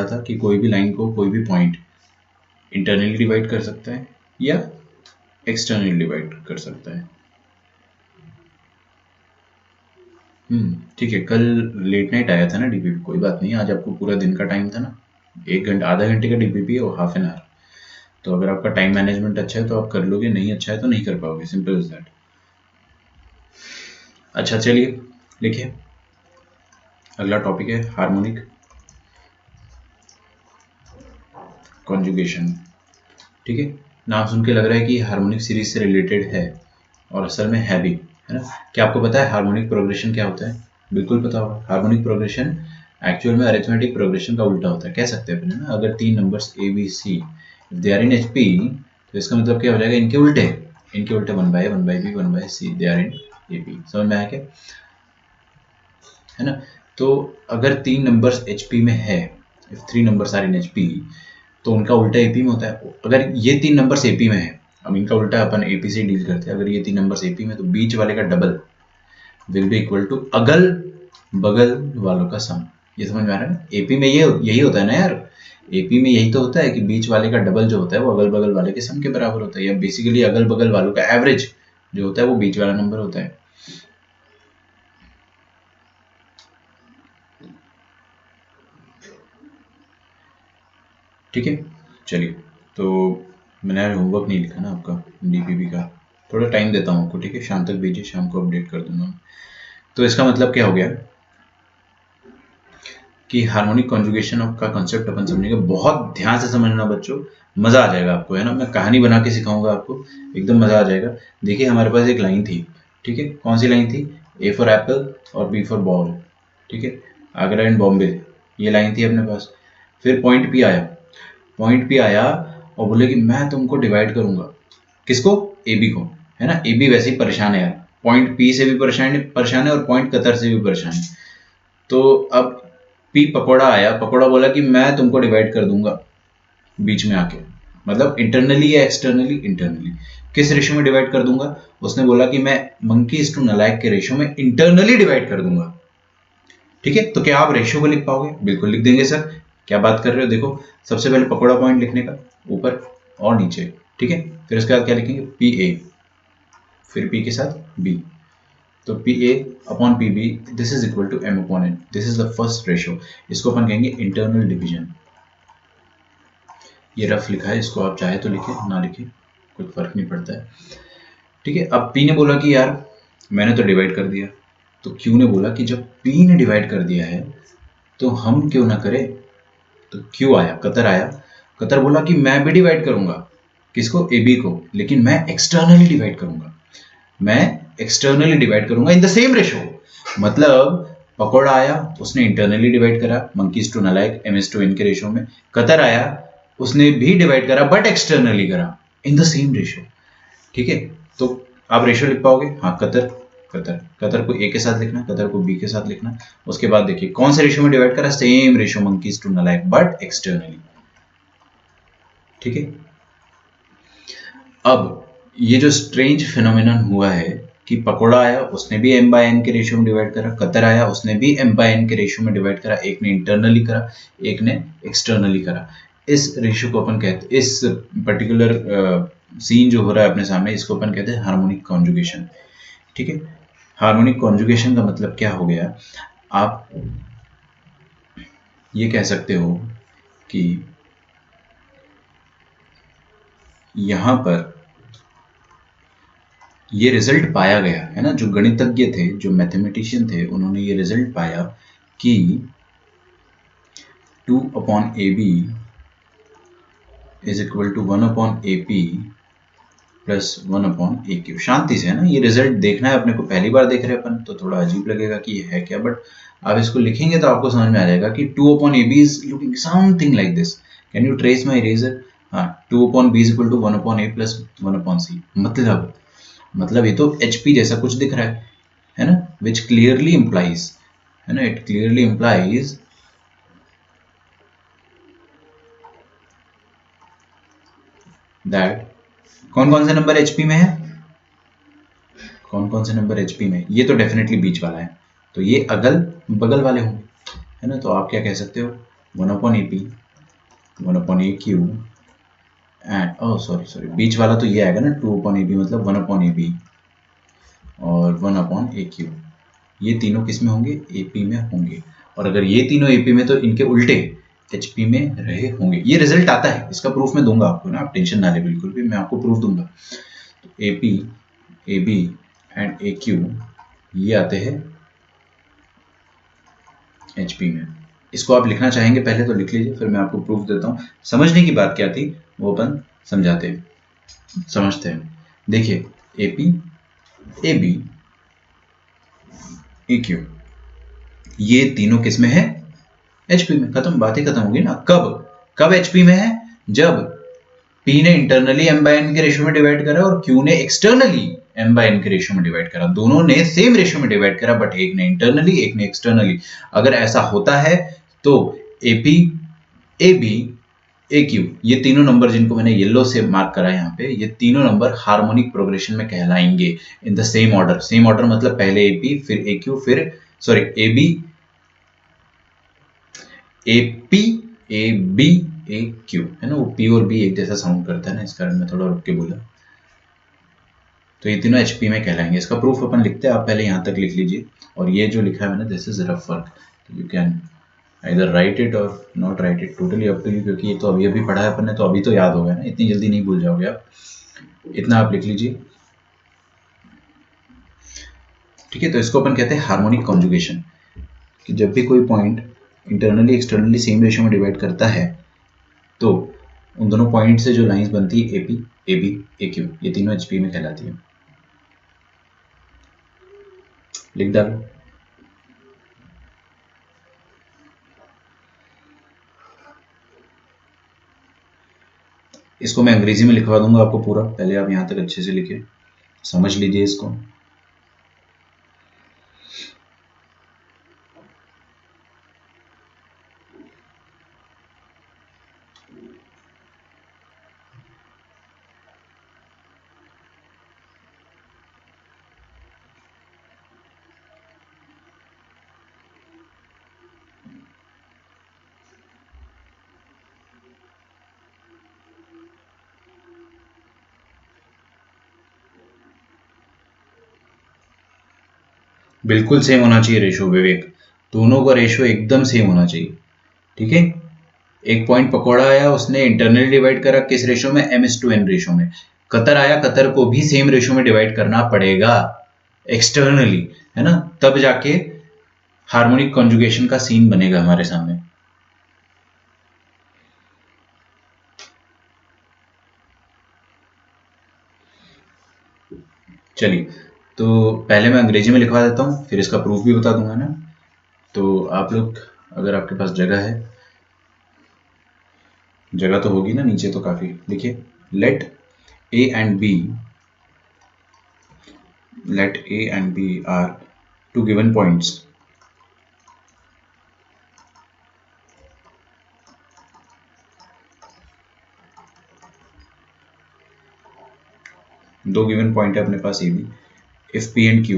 था कि कोई भी लाइन को कोई भी पॉइंट इंटरनली डिवाइड कर सकता है या एक्सटर्नली डिवाइड कर सकता है। ठीक है, कल लेट नाइट आया था ना डीपीपी, कोई बात नहीं, आज आपको पूरा दिन का टाइम था ना, 1 घंटा आधा घंटे का डीपीपी और हाफ एन आवर। तो अगर आपका टाइम मैनेजमेंट अच्छा है तो आप कर लोगे, नहीं अच्छा है तो नहीं कर पाओगे, सिंपल इज दैट। अच्छा चलिए लिखिए, अगला टॉपिक है हार्मोनिक कॉन्जुगेशन। ठीक है, नाम सुन के लग रहा है कि हार्मोनिक सीरीज से रिलेटेड है और असल में है भी, है ना। क्या आपको पता है हार्मोनिक प्रोग्रेशन क्या होता है? बिल्कुल पता होगा। हार्मोनिक प्रोग्रेशन एक्चुअल में अरिथमेटिक प्रोग्रेशन का उल्टा होता है, कह सकते हैं अपने ना। अगर 3 numbers A B C if they are in H P, तो इसका मतलब क्या हो जाएगा, इनके उल्टे, इनके उल्टे 1/A 1/B 1/C they are in A P. समझ में आया क्या, है ना। तो अगर 3 नंबर्स एच पी में है, if 3 numbers are in H P, तो उनका उल्टा एपी में होता है। अगर ये 3 नंबर्स एपी में है, अब इनका उल्टा अपन एपी से डील करते हैं। अगर ये 3 नंबर्स एपी में, तो बीच वाले का double will be equal to अगल बगल वालों का सम। ये समझ में आ रहा है ना। एपी में ये यही होता है ना यार, एपी में यही तो होता है कि बीच वाले का डबल जो होता है वो अगल बगल वाले के सम के बराबर होता है, या बेसिकली अगल बगल वालों का एवरेज जो होता है वो बीच वाला नंबर होता है। ठीक है, चलिए। तो मैंने आज होमवर्क नहीं लिखा ना आपका डीपीपी का, थोड़ा टाइम देता हूँ आपको, ठीक है, शाम तक भेजिए, शाम को अपडेट कर दूंगा। तो इसका मतलब क्या हो गया कि हार्मोनिक कॉन्जुगेशन का कॉन्सेप्ट अपन समझेंगे। बहुत ध्यान से समझना बच्चों, मजा आ जाएगा आपको, है ना। मैं कहानी बना के सिखाऊंगा आपको, एकदम मजा आ जाएगा। देखिए हमारे पास एक लाइन थी, ठीक है, कौन सी लाइन थी, ए फॉर एप्पल और बी फॉर बॉल, ठीक है, आगरा एंड बॉम्बे, ये लाइन थी अपने पास। फिर पॉइंट पी आया, पॉइंट पी आया और बोले कि मैं तुमको डिवाइड करूंगा, किसको, ए बी को, है ना। ए बी वैसे ही परेशान है यार, पॉइंट पी से भी परेशान है और पॉइंट कतर से भी परेशान है। तो अब पी पकौड़ा आया, पकौड़ा बोला कि मैं तुमको डिवाइड कर दूंगा बीच में आके, मतलब इंटरनली या एक्सटर्नली, इंटरनली। किस रेशो में डिवाइड कर दूंगा, उसने बोला कि मैं मंकीज टू नलायक के रेशो में इंटरनली डिवाइड कर दूंगा। ठीक है, तो क्या आप रेशो को लिख पाओगे? बिल्कुल लिख देंगे सर, क्या बात कर रहे हो। देखो सबसे पहले पकौड़ा पॉइंट लिखने का, ऊपर और नीचे, ठीक है। फिर उसके बाद क्या लिखेंगे, पी ए, फिर पी के साथ बी, तो P A upon P B, this is equal to M upon N, this is the first ratio. इसको अपन कहेंगे इंटरनल डिवीजन। ये रफ लिखा है, इसको आप चाहे तो लिखे, ना लिखे कोई फर्क नहीं पड़ता है। ठीक है, अब पी ने बोला कि यार मैंने तो डिवाइड कर दिया, तो क्यू ने बोला कि जब पी ने डिवाइड कर दिया है तो हम क्यों ना करें। तो क्यू आया, कतर आया, कतर बोला कि मैं भी डिवाइड करूंगा, किसको, ए बी को, लेकिन मैं एक्सटर्नली डिवाइड करूंगा, मैं एक्सटर्नली डिवाइड करूंगा इन द सेम रेशो। मतलब पकौड़ा आया, उसने इंटरनली डिवाइड करा, मंकीज टू नलायक एम एस टू इन के रेशो में। कतर आया, उसने भी डिवाइड करा बट एक्सटर्नली करा इन द सेम रेशो। ठीक है, तो आप रेशो लिख पाओगे, हाँ, कतर, कतर, कतर को ए के साथ लिखना, कतर को बी के साथ लिखना। उसके बाद देखिए कौन से रेशो में डिवाइड करा, सेम रेशो मंकीज टू नलायक बट एक्सटर्नली। ठीक है, अब ये जो स्ट्रेंज फिनोमिनन हुआ है कि पकोड़ा आया, उसने भी m बाय n के रेशियो में डिवाइड करा, कतर आया, उसने भी m बाय n के रेशियो में डिवाइड करा, एक ने इंटरनली करा, एक ने एक्सटर्नली करा। इस रेशियो को अपन कहते, इस पर्टिकुलर सीन जो हो रहा है अपने सामने, इसको अपन कहते हैं हार्मोनिक कॉन्जुगेशन। ठीक है, हार्मोनिक कॉन्जुगेशन का मतलब क्या हो गया, आप ये कह सकते हो कि यहां पर ये रिजल्ट पाया गया है ना, जो गणितज्ञ थे, जो मैथमेटिशियन थे, उन्होंने ये रिजल्ट पाया कि 2 upon A B is equal to 1 upon A P plus 1 upon A Q. शांति से, है ना, ये रिजल्ट देखना है अपने को, पहली बार देख रहे हैं अपन तो थोड़ा अजीब लगेगा कि ये है क्या, बट आप इसको लिखेंगे तो आपको समझ में आ जाएगा कि 2 upon A B is looking something like this. Can you trace my eraser, हाँ, 2 upon B is equal to 1 upon A plus 1 upon C. मतलब ये तो एच पी जैसा कुछ दिख रहा है ना, विच क्लियरली इंप्लाइज, है ना, इट क्लियरली इंप्लाइज दैट कौन कौन से नंबर एचपी में है, कौन कौन से नंबर एचपी में, ये तो डेफिनेटली बीच वाला है, तो ये अगल बगल वाले होंगे, है ना। तो आप क्या कह सकते हो, 1 upon A P, 1 upon A Q and sorry बीच वाला तो ये आएगा ना 2 अपॉन ए बी, मतलब 1 अपॉन ए बी और 1 अपॉन ए क्यू। ये तीनों किस में होंगे? ए पी में होंगे। और अगर ये तीनों ए पी में तो इनके उल्टे एच पी में रहे होंगे। ये रिजल्ट आता है, इसका प्रूफ मैं दूंगा आपको ना, आप टेंशन ना ले बिल्कुल भी, मैं आपको प्रूफ दूंगा। तो A P, A B and A Q ये आते हैं एच पी में। इसको आप लिखना चाहेंगे पहले तो लिख लीजिए, फिर मैं आपको प्रूफ देता हूँ। समझने की बात क्या थी वो अपन समझते हैं। देखिए A P, A B, A Q ये तीनों किस में है? एचपी में। खत्म, बात ही खत्म होगी ना। कब एचपी में है? जब पी ने इंटरनली एम बाय एन के रेशियो में डिवाइड करा और क्यू ने एक्सटर्नली एम बाय एन के रेशियो में डिवाइड करा। दोनों ने सेम रेशियो में डिवाइड करा, बट एक ने इंटरनली एक ने एक्सटर्नली। अगर ऐसा होता है तो AP, A B, A Q ये तीनों नंबर जिनको मैंने येलो से मार्क करा है यहाँ पे, ये तीनों नंबर हार्मोनिक प्रोग्रेशन में कहलाएंगे in the same order. Same order मतलब पहले एपी, फिर ए क्यू, फिर sorry A B, A P, A B, A Q, है ना। वो पी और बी एक जैसा साउंड करता है ना, इस कारण मैं थोड़ा रुक के बोला। तो ये तीनों एचपी में कहलाएंगे। इसका प्रूफ अपन लिखते हैं, आप पहले यहाँ तक लिख लीजिए। और ये जो लिखा है मैंने, this is rough work, you can either write it or not write it, totally up to you, क्योंकि ये तो अभी अभी पढ़ा है अपन ने, तो अभी तो याद होगा ना, इतनी जल्दी नहीं भूल जाओगे आप। इतना आप लिख लीजिए, ठीक है। तो इसको अपन कहते हैं हार्मोनिक कॉन्जुगेशन, कि जब भी कोई point internally externally same ratio में डिवाइड करता है तो उन दोनों पॉइंट से जो लाइंस बनती है AP, A B, A Q, ये तीनों एचपी में कहलाती है। लिख डालो। इसको मैं अंग्रेजी में लिखवा दूंगा आपको पूरा, पहले आप यहाँ तक अच्छे से लिखे, समझ लीजिए इसको। बिल्कुल सेम होना चाहिए रेशो विवेक, दोनों का रेशो एकदम सेम होना चाहिए, ठीक है। एक पॉइंट पकौड़ा आया, उसने इंटरनली डिवाइड करा किस रेशो में? M:N रेशो में। कतर आया, कतर को भी सेम रेशो में डिवाइड करना पड़ेगा एक्सटर्नली, है ना, तब जाके हार्मोनिक कॉन्जुगेशन का सीन बनेगा हमारे सामने। चलिए, तो पहले मैं अंग्रेजी में लिखवा देता हूँ, फिर इसका प्रूफ भी बता दूंगा ना। तो आप लोग, अगर आपके पास जगह है, जगह तो होगी ना नीचे तो काफी, लिखिए। Let A and B, let A and B are two given points दो गिवन पॉइंट है अपने पास A B. If P and Q,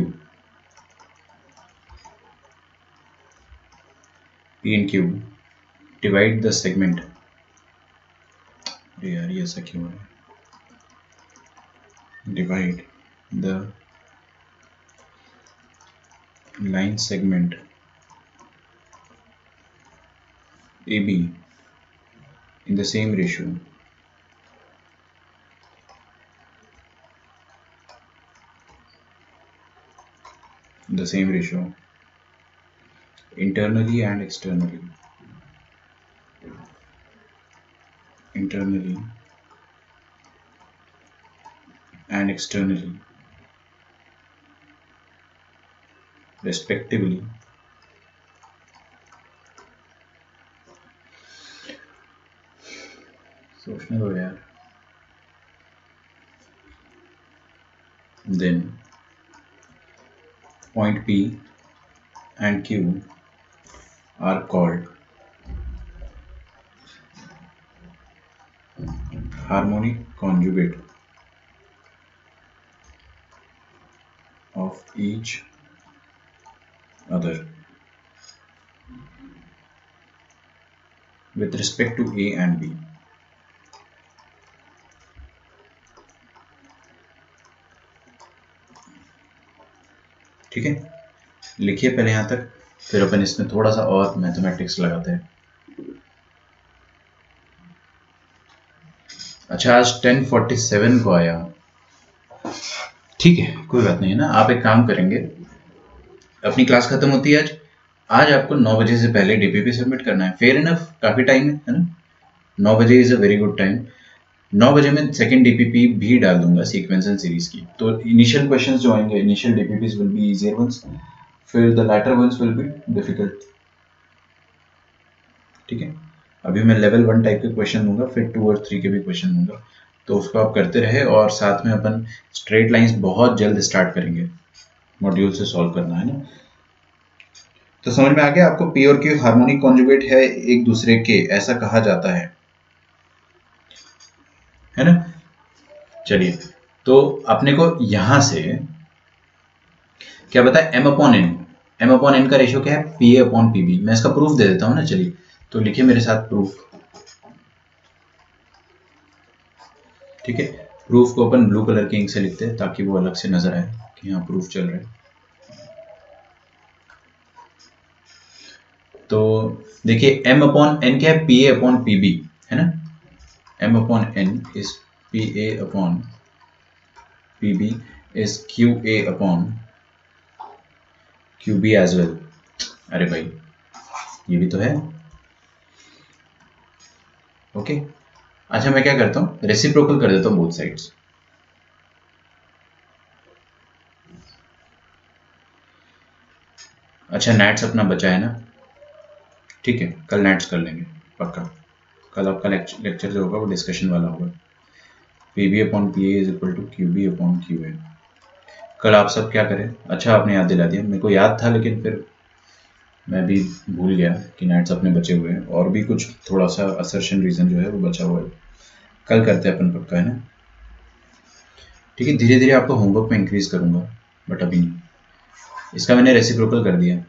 P and Q divide the segment, यार ये ऐसा क्यों है? Divide the line segment AB in the same ratio, internally and externally, internally and externally respectively, सोचने दो यार। Then point P and Q are called harmonic conjugate of each other. with respect to A and B। ठीक है, लिखिए पहले यहाँ तक, फिर अपन इसमें थोड़ा सा और मैथमेटिक्स लगाते हैं। अच्छा, आज 10:47 को आया, ठीक है कोई बात नहीं है ना। आप एक काम करेंगे, अपनी क्लास खत्म होती है आज आपको 9 बजे से पहले डीपीपी सबमिट करना है। फेयर इनफ, काफी टाइम है ना। 9 बजे is a very good time. 9 बजे मैं सेकंड डीपीपी भी डाल दूंगा सीक्वेंस एंड सीरीज की। तो इनिशियल क्वेश्चंस जो आएंगे, initial DPPs will be easier ones, फिर the latter ones will be difficult. ठीक है, अभी मैं लेवल 1 टाइप के क्वेश्चन दूंगा, फिर 2 और 3 के भी क्वेश्चन दूंगा, तो उसको आप करते रहे। और साथ में अपन स्ट्रेट लाइंस बहुत जल्द स्टार्ट करेंगे, मॉड्यूल से सॉल्व करना है ना। तो समझ में आ गया आपको, पी और क्यू हार्मोनिक कॉन्जुगेट है एक दूसरे के, ऐसा कहा जाता है ना। चलिए, तो अपने को यहां से क्या पता है, एम अपॉन एन का रेशियो क्या है, P A upon P B. मैं इसका प्रूफ दे देता हूं ना, चलिए तो लिखिए मेरे साथ प्रूफ। ठीक है, प्रूफ को अपन ब्लू कलर के इंक से लिखते हैं ताकि वो अलग से नजर आए कि यहाँ प्रूफ चल रहा है। तो देखिए एम अपॉन एन क्या है, P A upon P B है ना। M upon N is P A upon P B is Q A upon Q B as well. अरे भाई ये भी तो है। ओके, अच्छा मैं क्या करता हूँ, रेसिप्रोकल कर देता हूँ बोथ साइड्स। अच्छा नेट्स अपना बचा है ना, ठीक है कल नेट्स कर लेंगे पक्का। कल आपका लेक्चर जो होगा वो डिस्कशन वाला होगा। P B upon P A is equal to Q B upon Q A. कल आप सब क्या करें, अच्छा आपने याद दिला दिया, मेरे को याद था लेकिन फिर मैं भी भूल गया कि नेट्स अपने बचे हुए हैं, और भी कुछ थोड़ा सा असर्शन रीजन जो है वो बचा हुआ है। कल करते हैं अपन पक्का, है ना। ठीक है, धीरे धीरे आपको होमवर्क में इंक्रीज करूंगा, बट अभी नहीं। इसका मैंने रेसिप्रोकल कर दिया,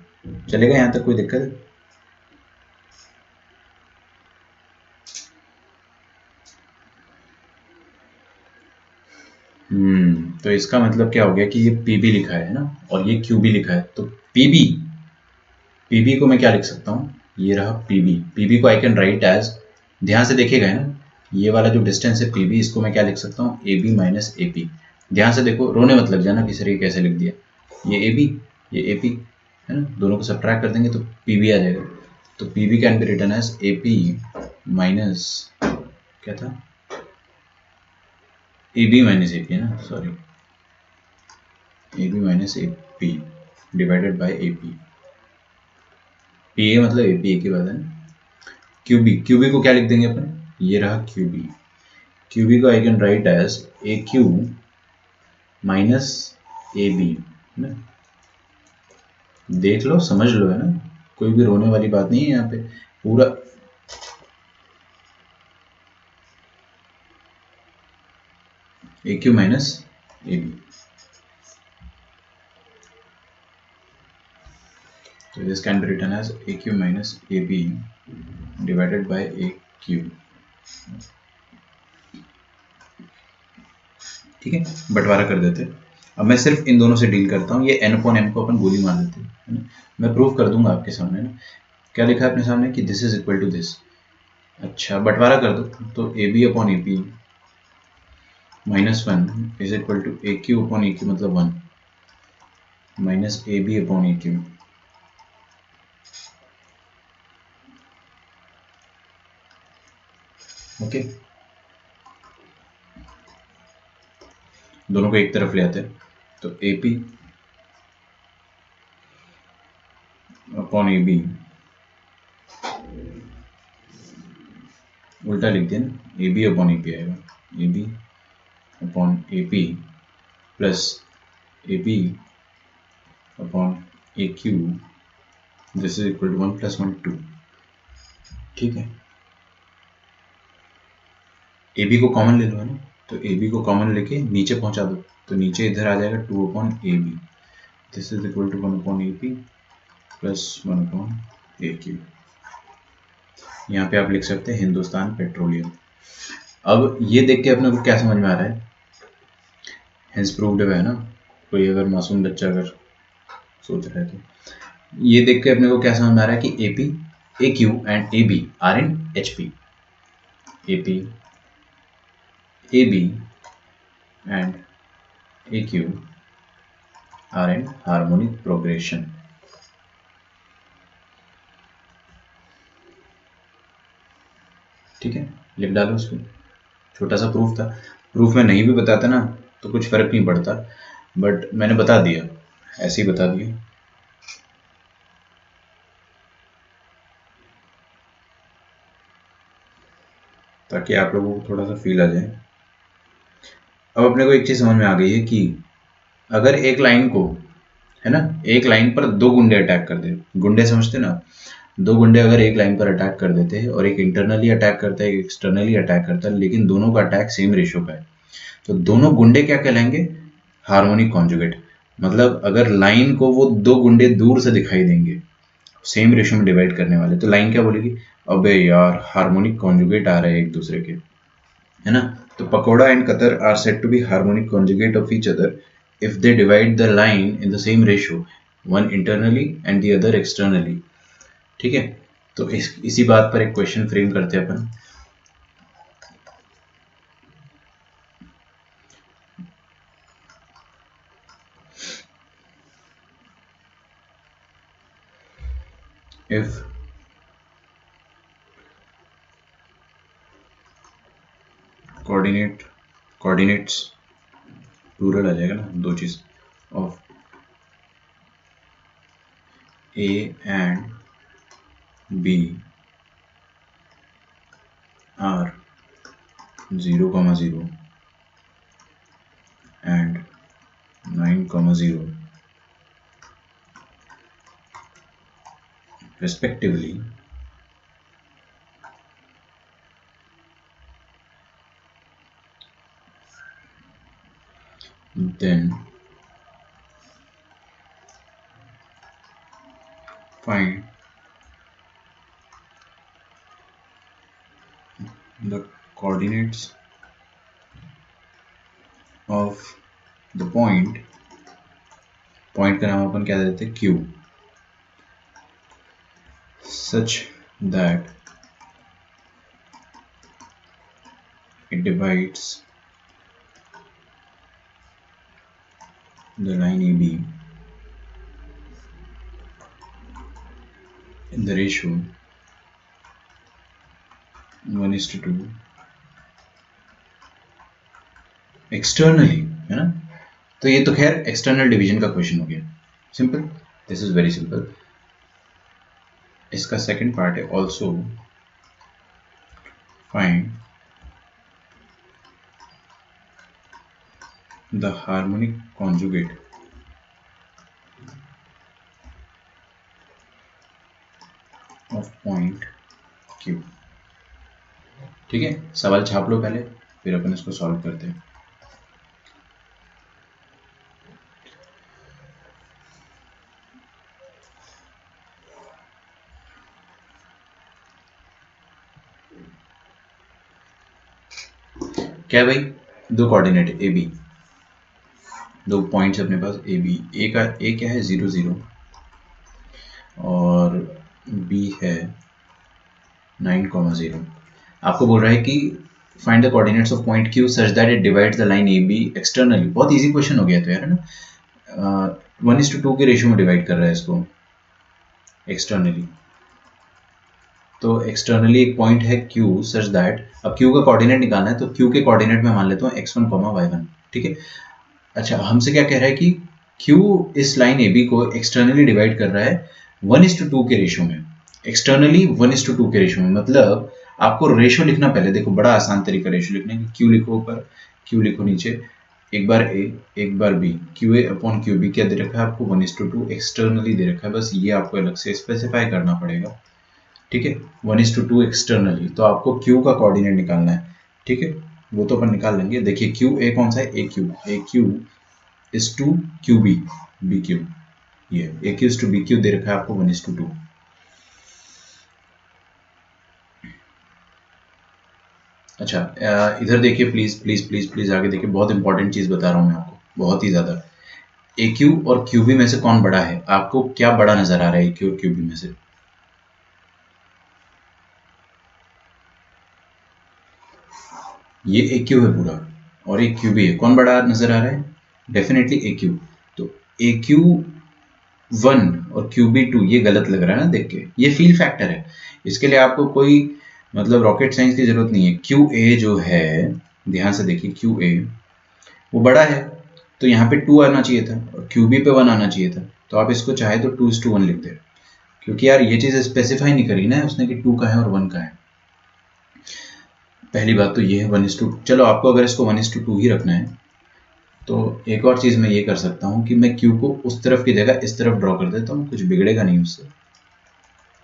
चलेगा यहाँ तक, कोई दिक्कत है। तो इसका मतलब क्या हो गया कि ये पी बी लिखा है ना, और ये क्यू बी लिखा है, तो पीबी को मैं क्या लिख सकता हूँ, ये रहा पीबी को आई कैन राइट एज, ध्यान से देखिएगा है ना, ये वाला जो डिस्टेंस है पीबी, इसको मैं क्या लिख सकता हूँ, A B minus A P. ध्यान से देखो, रोने मत लग जाना किसी तरीके कैसे लिख दिया, ये ए बी ये ए पी है ना, दोनों को सब्ट्रैक्ट कर देंगे तो पीबी आ जाएगा। तो PB can be written as A P minus, क्या था, A B minus A P है ना, sorry, A B minus A P divided by A P. P A मतलब ए पी, ए की बात है ना। क्यूबी को क्या लिख देंगे अपन, ये रहा क्यूबी को I can write as A Q minus A B, है ना। देख लो समझ लो, है ना, कोई भी रोने वाली बात नहीं है यहाँ पे, पूरा A Q minus A B. तो this can be written as A Q minus A B divided by A Q. ठीक है, बंटवारा कर देते। अब मैं सिर्फ इन दोनों से डील करता हूँ, ये एन अपॉन एम को अपन गोली मार देते हैं, है ना। मैं प्रूव कर दूंगा आपके सामने ना, क्या लिखा है अपने सामने कि this is equal to this. अच्छा बंटवारा कर दो, तो A B upon A P minus 1 is equal to A Q upon A Q मतलब 1 minus A B upon A Q. Okay, दोनों को एक तरफ ले आते हैं, तो A P upon A B, उल्टा लिख दिया ना, A B upon A P आएगा, A B upon A P plus A B upon A Q, this is equal to 1 plus 1 2। ठीक है, ए बी को कॉमन ले लो, है ना, तो ए बी को कॉमन लेके नीचे पहुंचा दो, तो नीचे इधर आ जाएगा 2 upon A B, this is equal to 1 upon A P plus 1 upon A Q. यहाँ पे आप लिख सकते हैं हिंदुस्तान पेट्रोलियम। अब ये देख के अपने को क्या समझ में आ रहा है, हेंस प्रूव्ड है ना, कोई अगर मासूम बच्चा अगर सोच रहा है तो ये देख के अपने को क्या समझ में आ रहा है कि AP, A Q and A B are in H P, AP, A B and A Q are in harmonic progression. ठीक है, लिख डालो उसको, छोटा सा प्रूफ था। प्रूफ में नहीं भी बताता ना तो कुछ फर्क नहीं पड़ता, बट मैंने बता दिया, ऐसे ही बता दिया। ताकि आप लोगों को थोड़ा सा फील आ जाए। अब अपने को एक चीज समझ में आ गई है कि अगर एक लाइन को, है ना, एक लाइन पर दो गुंडे अटैक कर दे, गुंडे समझते ना, दो गुंडे अगर एक लाइन पर अटैक कर देते हैं और एक इंटरनली अटैक करता है एक एक्सटर्नली अटैक करता है, लेकिन दोनों का अटैक सेम रेशियो का है, तो दोनों गुंडे क्या कहलाएंगे, हार्मोनिक कॉन्जुगेट। मतलब अगर लाइन को वो दो गुंडे दूर से दिखाई देंगे सेम रेशियो में डिवाइड करने वाले, तो लाइन क्या बोलेगी, अबे यार हार्मोनिक कॉन्जुगेट आ रहे हैं एक दूसरे के, है ना। तो पकोड़ा एंड कतर are said to be harmonic conjugate of each other if they divide the line in the same ratio, one internally and the other externally। ठीक है, तो इसी बात पर एक क्वेश्चन फ्रेम करते हैं अपन। if coordinates प्लूरल आ जाएगा ना, दो चीज, of A and B are 0,0 and 9,0 respectively, then find the coordinates of the point का नाम अपन क्या देते हैं, Q, such that it divides the line AB in the ratio 1:2 externally, है ना। तो ये तो खैर एक्सटर्नल डिवीजन का क्वेश्चन हो गया, simple, this is very simple. इसका सेकंड पार्ट है also find the harmonic conjugate of point Q। ठीक है, सवाल छाप लो पहले, फिर अपन इसको सॉल्व करते हैं। क्या भाई, दो कोऑर्डिनेट ए बी, दो पॉइंट्स अपने पास ए बी, ए का ए क्या है 0,0 और बी है 9,0। आपको बोल रहा है कि find the coordinates of point Q such that it divides the line A B externally. बहुत इजी क्वेश्चन हो गया तो यार, है ना। 1:2 के रेशियो में डिवाइड कर रहा है इसको एक्सटर्नली। तो एक्सटर्नली एक पॉइंट है Q सच दैट, अब Q का कोऑर्डिनेट निकालना है, तो Q के कोऑर्डिनेट में मान लेता हूँ x1, y1। ठीक है, अच्छा हमसे क्या कह रहा है कि Q इस लाइन AB को एक्सटर्नली डिवाइड कर रहा है 1:2 के रेशियो में, एक्सटर्नली 1:2 के रेशियो में। मतलब आपको रेशियो लिखना, पहले देखो बड़ा आसान तरीका रेशियो लिखने का, Q लिखो ऊपर, Q लिखो नीचे, एक बार A एक बार B, QA अपॉन QB क्या दे रखा है आपको 1:2 एक्सटर्नली दे रखा है, बस ये आपको अलग से स्पेसिफाई करना पड़ेगा। ठीक है, 1:2 एक्सटर्नली, तो आपको Q का कोऑर्डिनेट निकालना है। ठीक है, वो तो अपन निकाल लेंगे। देखिए Q A कौन सा है, A Q is to Q B, B Q, ये A Q is to B Q दे रखा है आपको 1:2। अच्छा, इधर देखिए प्लीज प्लीज प्लीज प्लीज, आगे देखिए, बहुत इंपॉर्टेंट चीज बता रहा हूँ मैं आपको, बहुत ही ज्यादा। ए क्यू और क्यूबी में से कौन बड़ा है? आपको क्या बड़ा नजर आ रहा है ए क्यू और क्यूबी में से? ये ए क्यू है पूरा और एक क्यूबी है, कौन बड़ा नजर आ रहा है? डेफिनेटली ए क्यू। तो ए क्यू वन और क्यूबी टू, ये गलत लग रहा है ना देख के, ये फील फैक्टर है। इसके लिए आपको कोई मतलब रॉकेट साइंस की जरूरत नहीं है। क्यू ए जो है, ध्यान से देखिए, क्यू ए वो बड़ा है, तो यहाँ पे टू आना चाहिए था और क्यूबी पे वन आना चाहिए था। तो आप इसको चाहे तो 2:1 लिख दे, क्योंकि यार ये चीज़ स्पेसिफाई नहीं करी ना उसने कि टू का है और वन का है। पहली बात तो ये है 1:2। चलो, आपको अगर इसको 1:2 ही रखना है तो एक और चीज़ मैं ये कर सकता हूँ कि मैं क्यू को उस तरफ की जगह इस तरफ ड्रॉ कर देता हूँ, कुछ बिगड़ेगा नहीं उससे।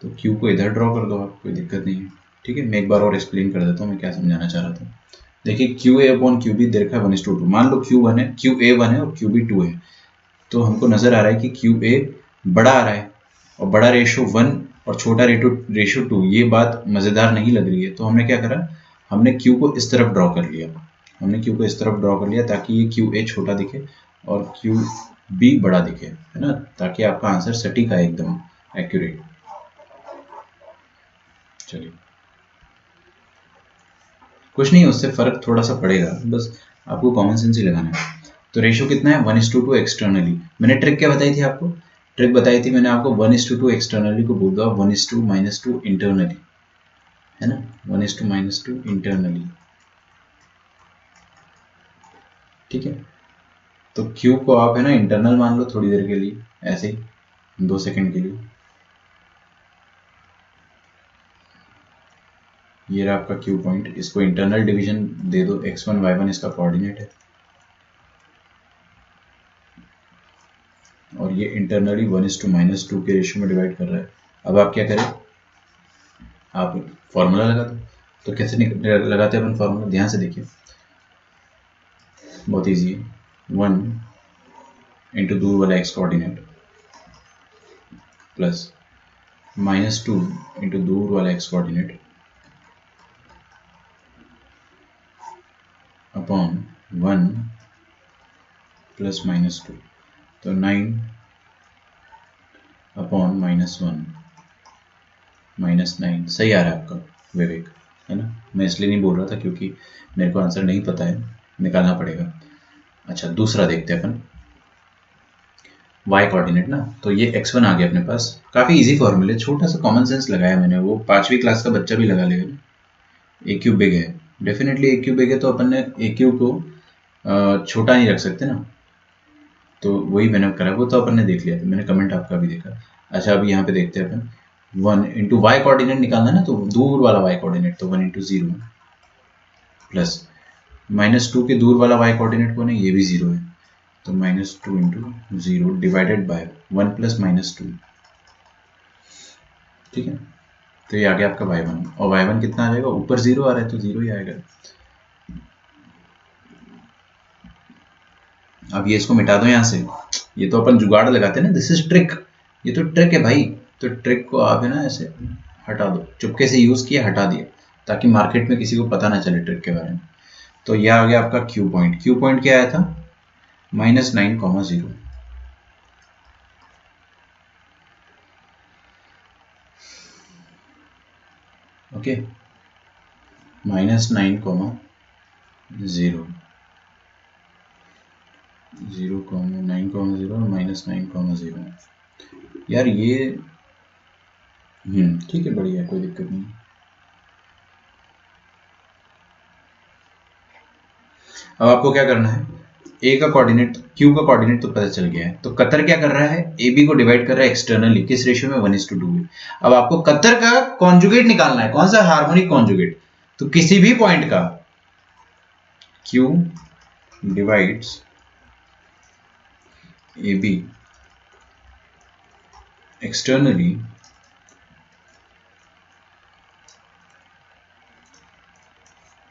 तो क्यू को इधर ड्रॉ कर दो आप, कोई दिक्कत नहीं है। ठीक है, मैं एक बार और एक्सप्लेन कर देता हूँ मैं क्या समझाना चाह रहा था। देखिए, Q A upon Q B दे रखा है 1:2। मान लो क्यू वन है, क्यू ए वन है और क्यू बी टू है, तो हमको नजर आ रहा है कि क्यू ए बड़ा आ रहा है और बड़ा रेशो वन और छोटा रेशो टू, ये बात मज़ेदार नहीं लग रही है। तो हमने क्या करा, हमने क्यू को इस तरफ ड्रॉ कर लिया, हमने क्यू को इस तरफ ड्रॉ कर लिया ताकि ये क्यू ए छोटा दिखे और क्यू बी बड़ा दिखे, है ना, ताकि आपका आंसर सटीक आए, एकदम एक्यूरेट। चलिए, कुछ नहीं, उससे फर्क थोड़ा सा पड़ेगा, बस आपको कॉमन सेंस ही लगाना है। तो रेशो कितना है? 1:2 एक्सटर्नली। मैंने ट्रिक क्या बताई थी आपको? ट्रिक बताई थी मैंने आपको, 1:2 एक्सटर्नली को बोल दो आप 1:2 इंटरनली, है ना, 1:2 इंटरनली। ठीक है, तो क्यू को आप है ना इंटरनल मान लो थोड़ी देर के लिए, ऐसे ही 2 सेकंड के लिए। ये रहा आपका क्यू पॉइंट, इसको इंटरनल डिवीजन दे दो, x1 y1 इसका कोऑर्डिनेट है और ये इंटरनली 1:2 के रेशियो में डिवाइड कर रहा है। अब आप क्या करें, आप फॉर्मूला लगा दो। तो कैसे लगाते हैं अपन फॉर्मूला, ध्यान से देखिए, बहुत ईजी है। 1 दूर वाला एक्स कोऑर्डिनेट प्लस -2 दूर वाला एक्स कोऑर्डिनेट अपॉन 1 प्लस -2, तो 9 अपॉन -1 -9। सही आ रहा है आपका विवेक, है ना। मैं इसलिए नहीं बोल रहा था क्योंकि मेरे को आंसर नहीं पता है, निकालना पड़ेगा। अच्छा, दूसरा देखते हैं अपन, y कोऑर्डिनेट ना, तो ये x1 आ गया अपने पास। काफ़ी इजी फॉर्मूले, छोटा सा कॉमन सेंस लगाया मैंने, वो 5वीं क्लास का बच्चा भी लगा लेगा ना। ए क्यू बिग है, डेफिनेटली ए क्यू बिग है, तो अपन ने ए क्यू को छोटा नहीं रख सकते ना, तो वही मैंने करा, वो तो अपन ने देख लिया था, मैंने कमेंट आपका भी देखा। अच्छा, अभी यहाँ पे देखते हैं अपन, 1 कोऑर्डिनेट निकालना है ना, तो दूर वाला y कोऑर्डिनेट, तो 1 0 प्लस -2 के दूर वाला y कोऑर्डिनेट कौन है, ये भी 0 है, तो -2 0 डिवाइडेड बाय 1 प्लस -2। ठीक है, तो ये आ गया आपका y1, और y1 कितना आ जाएगा, ऊपर 0 आ रहा है तो 0 ही आएगा। अब ये इसको मिटा दो यहाँ से, ये तो अपन जुगाड़ लगाते हैं ना, दिस इज ट्रिक, ये तो ट्रिक है भाई। तो ट्रिक को आप है ना ऐसे हटा दो, चुपके से यूज किया, हटा दिया, ताकि मार्केट में किसी को पता ना चले ट्रिक के बारे में। तो यह आ गया आपका क्यू पॉइंट। क्यू पॉइंट क्या आया था, -9,0। ओके, -9,0 0,9,0 और -9,0। यार ये ठीक है, बढ़िया, कोई दिक्कत नहीं। अब आपको क्या करना है, ए का कोऑर्डिनेट, क्यू का कोऑर्डिनेट तो पता चल गया है, तो कतर क्या कर रहा है, ए बी को डिवाइड कर रहा है एक्सटर्नली, किस रेशियो में, 1:2 में। अब आपको कतर का कॉन्जुगेट निकालना है, कौन सा, हार्मोनिक कॉन्जुगेट। तो किसी भी पॉइंट का Q divides A B externally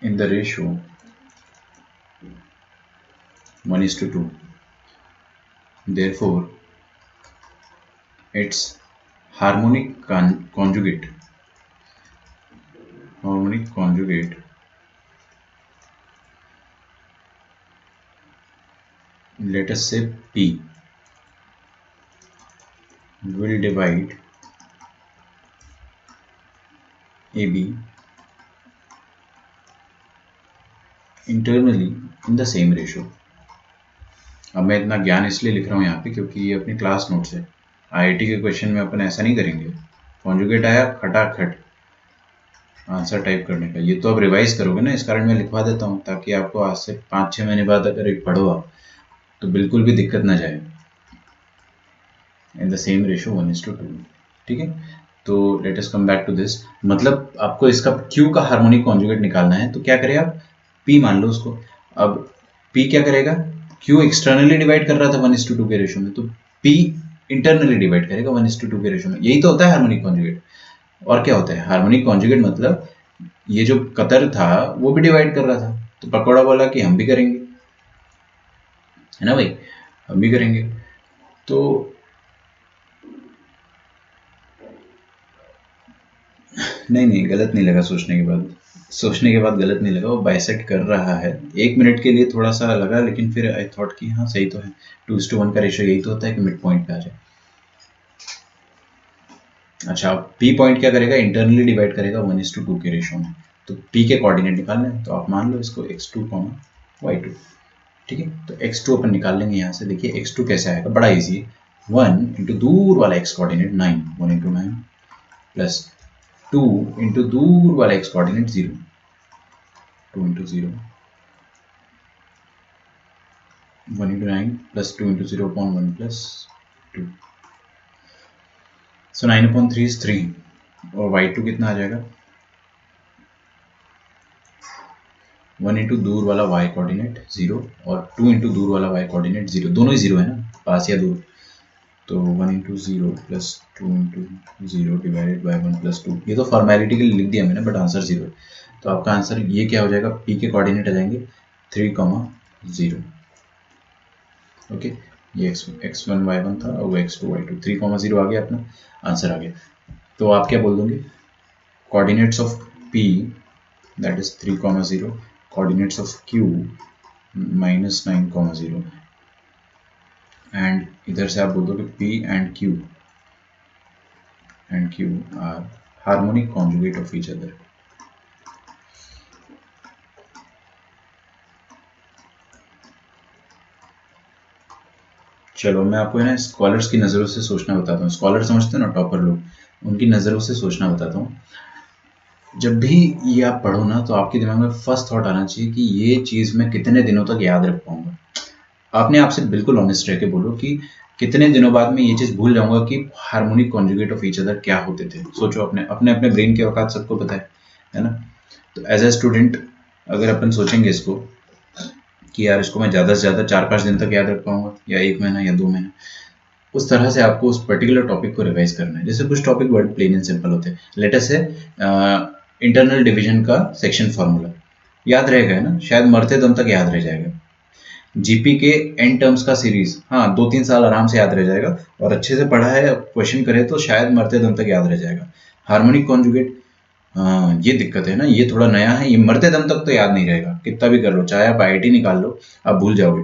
in the ratio 1:2. Therefore, its harmonic conjugate let us say P will divide AB internally in the same ratio. अब मैं इतना ज्ञान इसलिए लिख रहा हूँ यहाँ पे क्योंकि ये अपनी क्लास नोट्स है। आईआईटी के क्वेश्चन में अपन ऐसा नहीं करेंगे। कॉन्जुगेट आया खटाखट आंसर टाइप करने का, ये तो आप रिवाइज करोगे ना, इस कारण मैं लिखवा देता हूँ ताकि आपको आज से 5-6 महीने बाद अगर एक पढ़ो आप तो बिल्कुल भी दिक्कत ना जाए। इन द सेम रेशियो 1:2, ठीक है। तो let us come back to this, मतलब आपको इसका Q का हार्मोनिक कॉन्जुगेट निकालना है तो क्या करें आप, P मान लो उसको। अब P क्या करेगा, Q एक्सटर्नली डिवाइड कर रहा था 1:2 के रेशियो में, तो P इंटरनली डिवाइड करेगा 1:2 के रेशियो में। यही तो होता है हार्मोनिक कॉन्जुगेट। और क्या होता है हार्मोनिक कॉन्जुगेट, मतलब ये जो कतर था वो भी डिवाइड कर रहा था, तो पकौड़ा बोला कि हम भी करेंगे, है ना भाई, हम भी करेंगे। तो नहीं गलत नहीं लगा, सोचने के बाद गलत नहीं लगा, वो बाइसेक्ट कर रहा है। 1 मिनट के लिए थोड़ा सा लगा, लेकिन फिर आई थॉट कि हाँ सही तो है, 2:1 का रेशियो यही तो होता है कि मिड पॉइंट पे आ जाए। अच्छा, पी पॉइंट क्या करेगा, इंटरनली डिवाइड करेगा 1:2 के रेशियो में। तो पी के कोऑर्डिनेट निकालने हैं, तो आप मान लो इसको x2, y2, ठीक है। तो x2 अपन निकाल लेंगे यहाँ से। देखिए x2 कैसे आएगा, बड़ा इजी है। 1 इंटू दूर वाला x कोऑर्डिनेट 9, 1:9 प्लस 2 इंटू दूर वाला x coordinate 0, 2:0, 1:9 plus 2:0 upon 1 plus 2, so 9/3 is 3, और y2 कितना आ जाएगा, 1 इंटू दूर वाला y कोऑर्डिनेट 0 और 2 इंटू दूर वाला y कोऑर्डिनेट 0, दोनों ही 0 है ना, पास या दूर। तो 1:0 plus 2 into 0 divided by 1 plus 2, ये तो फॉर्मेलिटी के लिए लिख दिया मैंने, बट आंसर 0 है। तो आपका आंसर ये क्या हो जाएगा, p के कोऑर्डिनेट आ जाएंगे 3,0, ओके। ये x1 y1 था और वो x2 y2, 3,0 आ गया, अपना आंसर आ गया। तो आप क्या बोल दोगे, coordinates of p that is 3,0, coordinates of q -9,0, and इधर से आप बोल दोगे p and q are harmonic conjugate of each other। चलो मैं आपको है ना स्कॉलर्स की नज़रों से सोचना बताता हूँ। स्कॉलर समझते हो ना, टॉपर लोग, उनकी नज़रों से सोचना बताता हूँ। जब भी ये आप पढ़ो ना तो आपके दिमाग में फर्स्ट थॉट आना चाहिए कि ये चीज़ मैं कितने दिनों तक याद रख पाऊंगा। आपने आपसे बिल्कुल ऑनेस्ट रह के बोलो कि कितने दिनों बाद मैं ये चीज़ भूल जाऊंगा कि harmonic conjugate of each other क्या होते थे। सोचो, अपने अपने अपने ब्रेन के औकात सबको पता है ना। तो एज ए स्टूडेंट अगर अपन सोचेंगे इसको कि यार इसको मैं ज़्यादा से ज़्यादा 4-5 दिन तक याद रख पाऊंगा, या 1 महीना या 2 महीने, उस तरह से आपको उस पर्टिकुलर टॉपिक को रिवाइज करना है। जैसे कुछ topic word plain and simple होते हैं, लेटेस्ट है इंटरनल डिवीजन का सेक्शन फॉर्मूला याद रहेगा, है ना, शायद मरते दम तक याद रह जाएगा। जीपी के एन टर्म्स का सीरीज, हाँ 2-3 साल आराम से याद रह जाएगा, और अच्छे से पढ़ा है, क्वेश्चन करे तो शायद मरते दम तक याद रह जाएगा। हार्मोनिक कॉन्जुगेट, हाँ ये दिक्कत है ना, ये थोड़ा नया है, ये मरते दम तक तो याद नहीं रहेगा, कितना भी कर लो, चाहे आप आईआईटी निकाल लो, आप भूल जाओगे,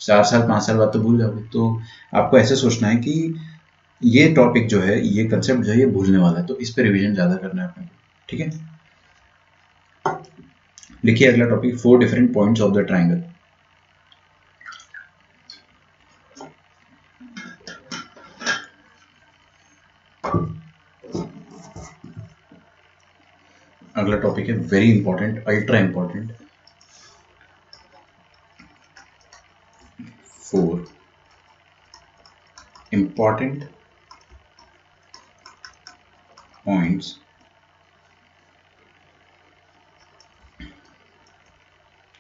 4 साल 5 साल बाद तो भूल जाओगे। तो आपको ऐसे सोचना है कि ये टॉपिक जो है, ये कंसेप्ट जो है, ये भूलने वाला है, तो इस पे रिवीजन ज़्यादा करना है अपने को, ठीक है। लिखिए अगला topic, 4 different points of the triangle. अगला टॉपिक है very important, ultra important, 4 important points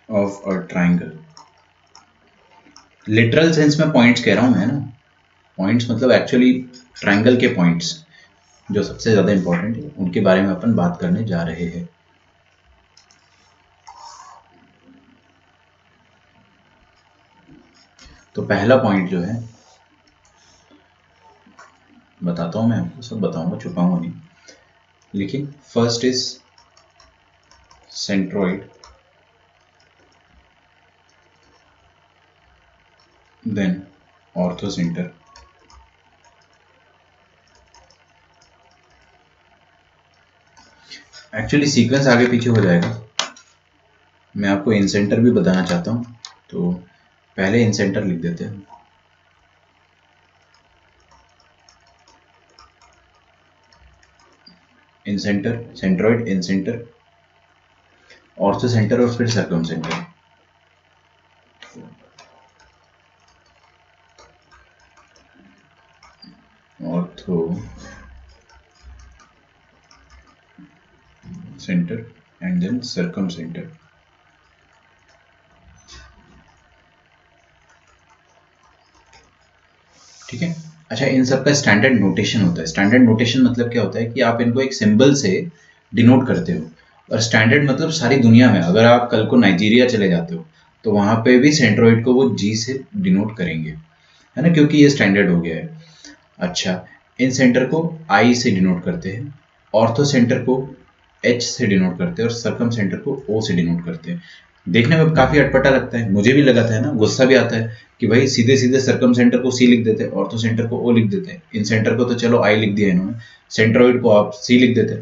of a triangle। Literal sense में पॉइंट्स कह रहा हूं मैं ना, पॉइंट्स मतलब एक्चुअली ट्राइंगल के पॉइंट्स जो सबसे ज्यादा इंपॉर्टेंट है, उनके बारे में अपन बात करने जा रहे हैं। तो पहला पॉइंट जो है, बताता हूं मैं आपको, सब बताऊंगा, छुपाऊंगा नहीं। लिखिए, first is centroid then orthocentre, actually sequence आगे पीछे हो जाएगा। मैं आपको इन सेंटर भी बताना चाहता हूँ, तो पहले इन सेंटर लिख देते हैं। Incentre, centroid, incentre, orthocentre और फिर circumcentre. Orthocentre and then circumcentre. ठीक है। अच्छा, इन सब का स्टैंडर्ड नोटेशन होता है। स्टैंडर्ड नोटेशन मतलब क्या होता है कि आप इनको एक सिंबल से डिनोट करते हो। और स्टैंडर्ड मतलब सारी दुनिया में, अगर आप कल को नाइजीरिया चले जाते हो तो वहां पे भी सेंट्रोइड को वो जी से डिनोट करेंगे, है ना, क्योंकि ये स्टैंडर्ड हो गया है। अच्छा, इन सेंटर को आई से डिनोट करते हैं, ऑर्थो सेंटर को एच से डिनोट करते हैं और सर्कम सेंटर को ओ से डिनोट करते हैं। देखने में काफी अटपटा लगता है, मुझे भी लगा था, है ना, गुस्सा भी आता है कि भाई सीधे सीधे सर्कम सेंटर को सी लिख देते हैं, ऑर्थो सेंटर को ओ लिख देते हैं, इन सेंटर को तो चलो आई लिख दिया इन्होंने, सेंट्रोइड को आप सी लिख देते,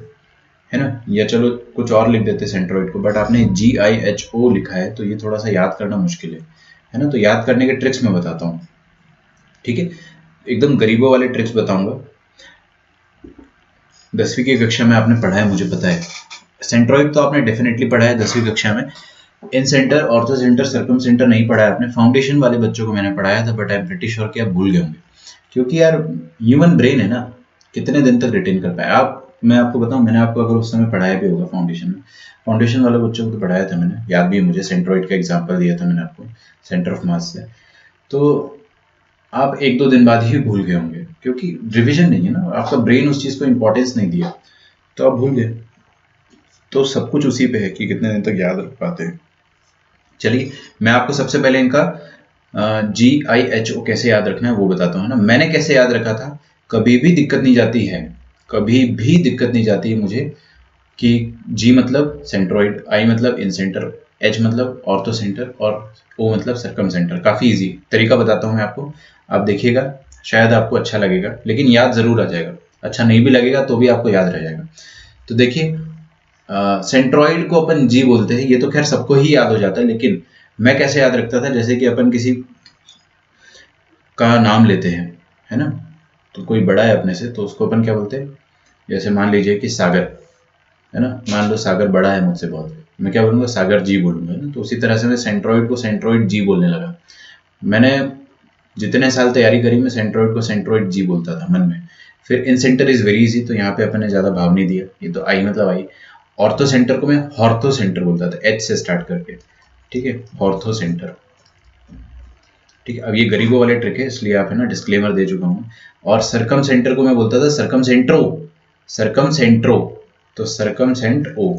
है ना, या चलो कुछ और लिख देते सेंट्रोइड को, बट आपने GIHO लिखा है तो ये थोड़ा सा याद करना मुश्किल है ना। तो याद करने के ट्रिक्स मैं बताता हूँ, ठीक है, एकदम गरीबों वाले ट्रिक्स बताऊंगा। 10वीं की कक्षा में आपने पढ़ा है, मुझे पता है। सेंट्रोइड तो आपने डेफिनेटली पढ़ा है 10वीं कक्षा में। Incentre, orthocentre, circumcentre नहीं पढ़ा है आपने। फाउंडेशन वाले बच्चों को मैंने पढ़ाया था, but I am pretty sure कि आप भूल गए होंगे, क्योंकि यार ह्यूमन ब्रेन है ना, कितने दिन तक रिटेन कर पाए आप। मैं आपको बताऊं, मैंने आपको अगर उस समय पढ़ाया भी होगा फाउंडेशन में, फाउंडेशन वाले बच्चों को तो पढ़ाया था मैंने, याद भी है मुझे, सेंट्रोइड का एग्जाम्पल दिया था मैंने आपको सेंटर ऑफ मास से। तो आप एक दो दिन बाद ही भूल गए होंगे, क्योंकि रिविजन नहीं है ना, आपका ब्रेन उस चीज को इंपॉर्टेंस नहीं दिया, तो आप भूल गए। तो सब कुछ उसी पे है कि कितने दिन तक याद रख पाते हैं। चलिए, मैं आपको सबसे पहले इनका GIHO कैसे याद रखना है वो बताता हूँ ना। मैंने कैसे याद रखा था, कभी भी दिक्कत नहीं जाती है, कभी भी दिक्कत नहीं जाती है मुझे कि G मतलब सेंट्रोइड, I मतलब इन सेंटर, H मतलब ऑर्थो सेंटर और O मतलब सर्कम सेंटर। काफी इजी तरीका बताता हूँ मैं आपको, आप देखिएगा, शायद आपको अच्छा लगेगा, लेकिन याद जरूर आ जाएगा। अच्छा नहीं भी लगेगा तो भी आपको याद रह जाएगा। तो देखिए, सेंट्रोइड को अपन जी बोलते हैं, ये तो खैर सबको ही याद हो जाता है, लेकिन मैं कैसे याद रखता था, जैसे कि अपन किसी का नाम लेते हैं, है ना, तो कोई बड़ा है अपने से तो उसको अपन क्या बोलते हैं, जैसे मान लीजिए कि सागर, है ना, मान लो सागर बड़ा है मुझसे बहुत, मैं क्या बोलूंगा, सागर जी बोलूंगा, है ना। तो उसी तरह से मैं सेंट्रोइड को सेंट्रोइड जी बोलने लगा। मैंने जितने साल तैयारी करी, मैं सेंट्रोइड को सेंट्रोइड जी बोलता था मन में। फिर इन सेंटर इज वेरी इजी, तो यहाँ पे अपन ने ज्यादा भाव नहीं दिया, ये तो आई मतलब आई। ऑर्थो सेंटर को मैं हॉर्थो सेंटर बोलता था, एच से स्टार्ट करके, ठीक है, हॉर्थो सेंटर। ठीक है, अब ये गरीबों वाले ट्रिक है, इसलिए आप, है ना, डिस्क्लेमर दे चुका हूँ। और सरकम सेंटर को मैं बोलता था सरकम सेंट्रो, सरकम सेंट्रो, तो सरकम सेंट ओ,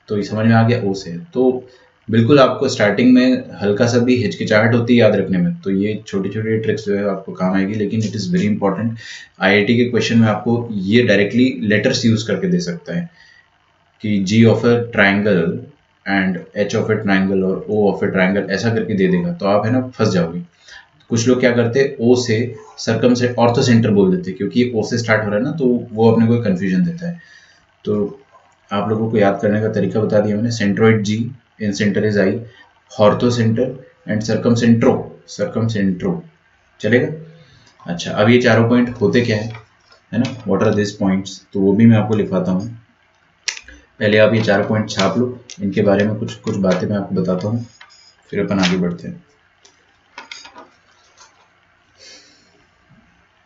तो ये समझ में आ गया, ओ से। तो बिल्कुल आपको स्टार्टिंग में हल्का सा भी हिचकिचाहट होती है याद रखने में, तो ये छोटी छोटी ट्रिक्स जो है आपको काम आएगी, लेकिन it is very important. IIT के क्वेश्चन में आपको ये डायरेक्टली लेटर्स यूज करके दे सकता है कि G of A triangle and H of A triangle और O ऑफ ए ट्राइंगल, ऐसा करके दे देगा, तो आप, है ना, फंस जाओगे। कुछ लोग क्या करते हैं, ओ से सर्कम से ऑर्थो सेंटर बोल देते हैं, क्योंकि ये ओ से स्टार्ट हो रहा है ना, तो वो अपने को कंफ्यूजन देता है। तो आप लोगों को याद करने का तरीका बता दिया मैंने, centroid G, incentre is I, orthocentre and circumcentre, चलेगा। अच्छा, अब ये चारों पॉइंट होते क्या है ना, व्हाट आर दिस पॉइंट्स, तो वो भी मैं आपको लिखवाता हूँ। पहले आप ये चार पॉइंट छाप लो, इनके बारे में कुछ कुछ बातें मैं आपको बताता हूँ, फिर अपन आगे बढ़ते हैं।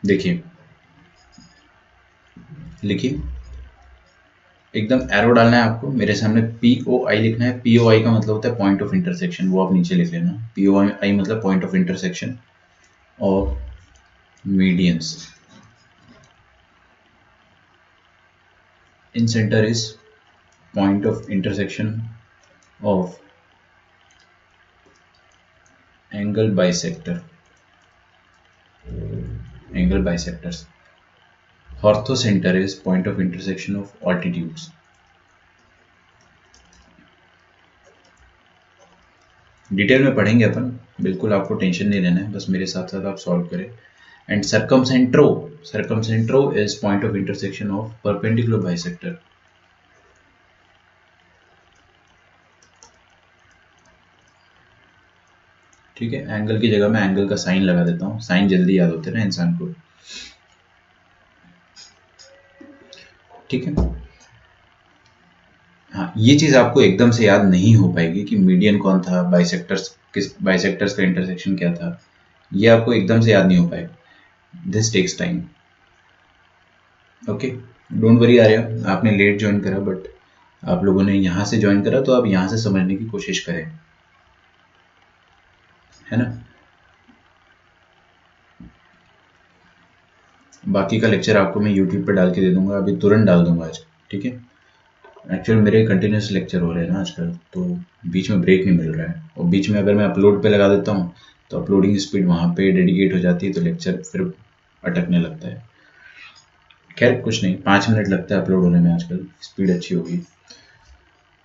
देखिए, लिखिए, एकदम एरो डालना है आपको, मेरे सामने POI लिखना है। POI का मतलब होता है पॉइंट ऑफ इंटरसेक्शन, वो आप नीचे लिख लेना। POI मतलब point of intersection of medians in centre is point of intersection of angle bisectors. Ortho centre is point of intersection of altitudes. Detail में पढ़ेंगे अपन, बिल्कुल आपको टेंशन नहीं लेना है, बस मेरे साथ साथ आप सॉल्व करें। And circumcentre is point of intersection of perpendicular bisector. ठीक है, एंगल की जगह मैं एंगल का साइन लगा देता हूँ, साइन जल्दी याद होते हैं ना इंसान को। ठीक है, हाँ ये चीज आपको एकदम से याद नहीं हो पाएगी कि मीडियन कौन था, बाइसेक्टर्स का इंटरसेक्शन क्या था, ये आपको एकदम से याद नहीं हो पाएगा। This takes time. Okay, don't worry Arya, आपने लेट ज्वाइन करा, बट आप लोगों ने यहाँ से ज्वाइन करा तो आप यहाँ से समझने की कोशिश करें, है ना। बाकी का लेक्चर आपको मैं यूट्यूब पे डाल के दे दूंगा, अभी तुरंत डाल दूंगा आज। ठीक है, एक्चुअली मेरे कंटिन्यूस लेक्चर हो रहे हैं ना आजकल, तो बीच में ब्रेक नहीं मिल रहा है, और बीच में अगर मैं अपलोड पे लगा देता हूँ तो अपलोडिंग स्पीड वहाँ पे डेडिकेट हो जाती है, तो लेक्चर फिर अटकने लगता है। खैर कुछ नहीं, 5 मिनट लगता है अपलोड होने में, आजकल स्पीड अच्छी होगी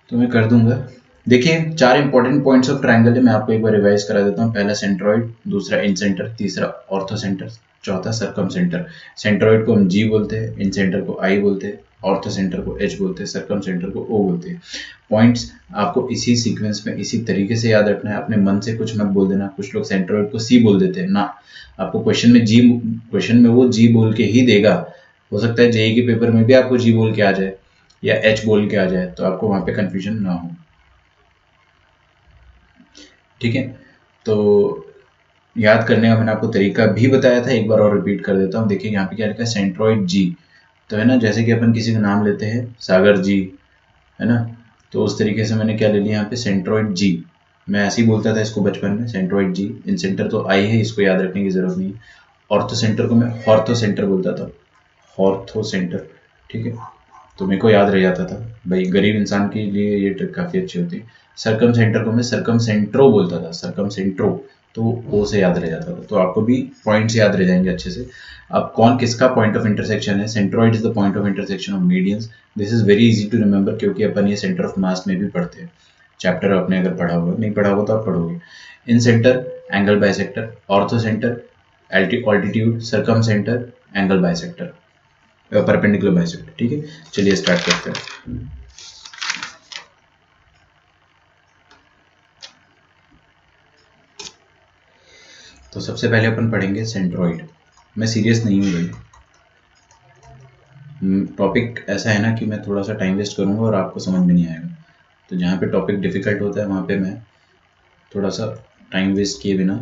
तो मैं कर दूंगा। देखिए 4 इंपॉर्टेंट पॉइंट्स ऑफ ट्रायंगल है, मैं आपको एक बार रिवाइज करा देता हूँ। पहला सेंट्रॉइड, दूसरा इन सेंटर, तीसरा ऑर्थो सेंटर, चौथा सर्कम सेंटर। सेंट्रॉइड को हम जी बोलते हैं, इन सेंटर को आई बोलते हैं, ऑर्थो सेंटर को एच बोलते हैं, सर्कम सेंटर को ओ बोलते हैं। पॉइंट्स आपको इसी सीक्वेंस में इसी तरीके से याद रखना है, अपने मन से कुछ मत बोल देना। कुछ लोग सेंट्रॉइड को सी बोल देते हैं ना, आपको क्वेश्चन में वो जी बोल के ही देगा। हो सकता है जेई के पेपर में भी आपको जी बोल के आ जाए या एच बोल के आ जाए, तो आपको वहां पे कंफ्यूजन ना हो। ठीक है, तो याद करने का मैंने आपको तरीका भी बताया था, एक बार और रिपीट कर देता हूँ। देखिए यहाँ पे क्या लिखा है, सेंट्रॉइड जी, तो है ना, जैसे कि अपन किसी का नाम लेते हैं सागर जी, है ना, तो उस तरीके से मैंने क्या ले लिया यहाँ पे, सेंट्रॉइड जी। मैं ऐसे ही बोलता था इसको बचपन में, सेंट्रॉइड जी। इन सेंटर तो आई है, इसको याद रखने की जरूरत नहीं है। ऑर्थो सेंटर को मैं हॉर्थो सेंटर बोलता था, हॉर्थो सेंटर। ठीक है, तो मेरे को याद रह जाता था भाई, गरीब इंसान के लिए ये ट्रिक काफ़ी अच्छी होती है। सरकम सेंटर को मैं सरकम सेंट्रो बोलता था, सरकम सेंट्रो, तो ओ से याद रह जाता था। तो आपको भी पॉइंट्स याद रह जाएंगे अच्छे से। अब कौन किसका पॉइंट ऑफ इंटरसेक्शन है, centroid is the point of intersection of medians. This is very easy to remember, क्योंकि अपन ये सेंटर ऑफ मास में भी पढ़ते हैं। चैप्टर आपने अगर पढ़ा होगा, नहीं पढ़ा होगा तो आप पढ़ोगे। Incentre angle bisector, orthocentre altitude, circumcentre angle bisector, perpendicular bisector. ठीक है, चलिए स्टार्ट करते हैं। तो सबसे पहले अपन पढ़ेंगे सेंट्रॉइड। मैं सीरियस नहीं हूँ भाई, टॉपिक ऐसा है ना कि मैं थोड़ा सा टाइम वेस्ट करूँगा और आपको समझ में नहीं आएगा। तो जहाँ पे टॉपिक डिफिकल्ट होता है वहाँ पे मैं थोड़ा सा टाइम वेस्ट किए बिना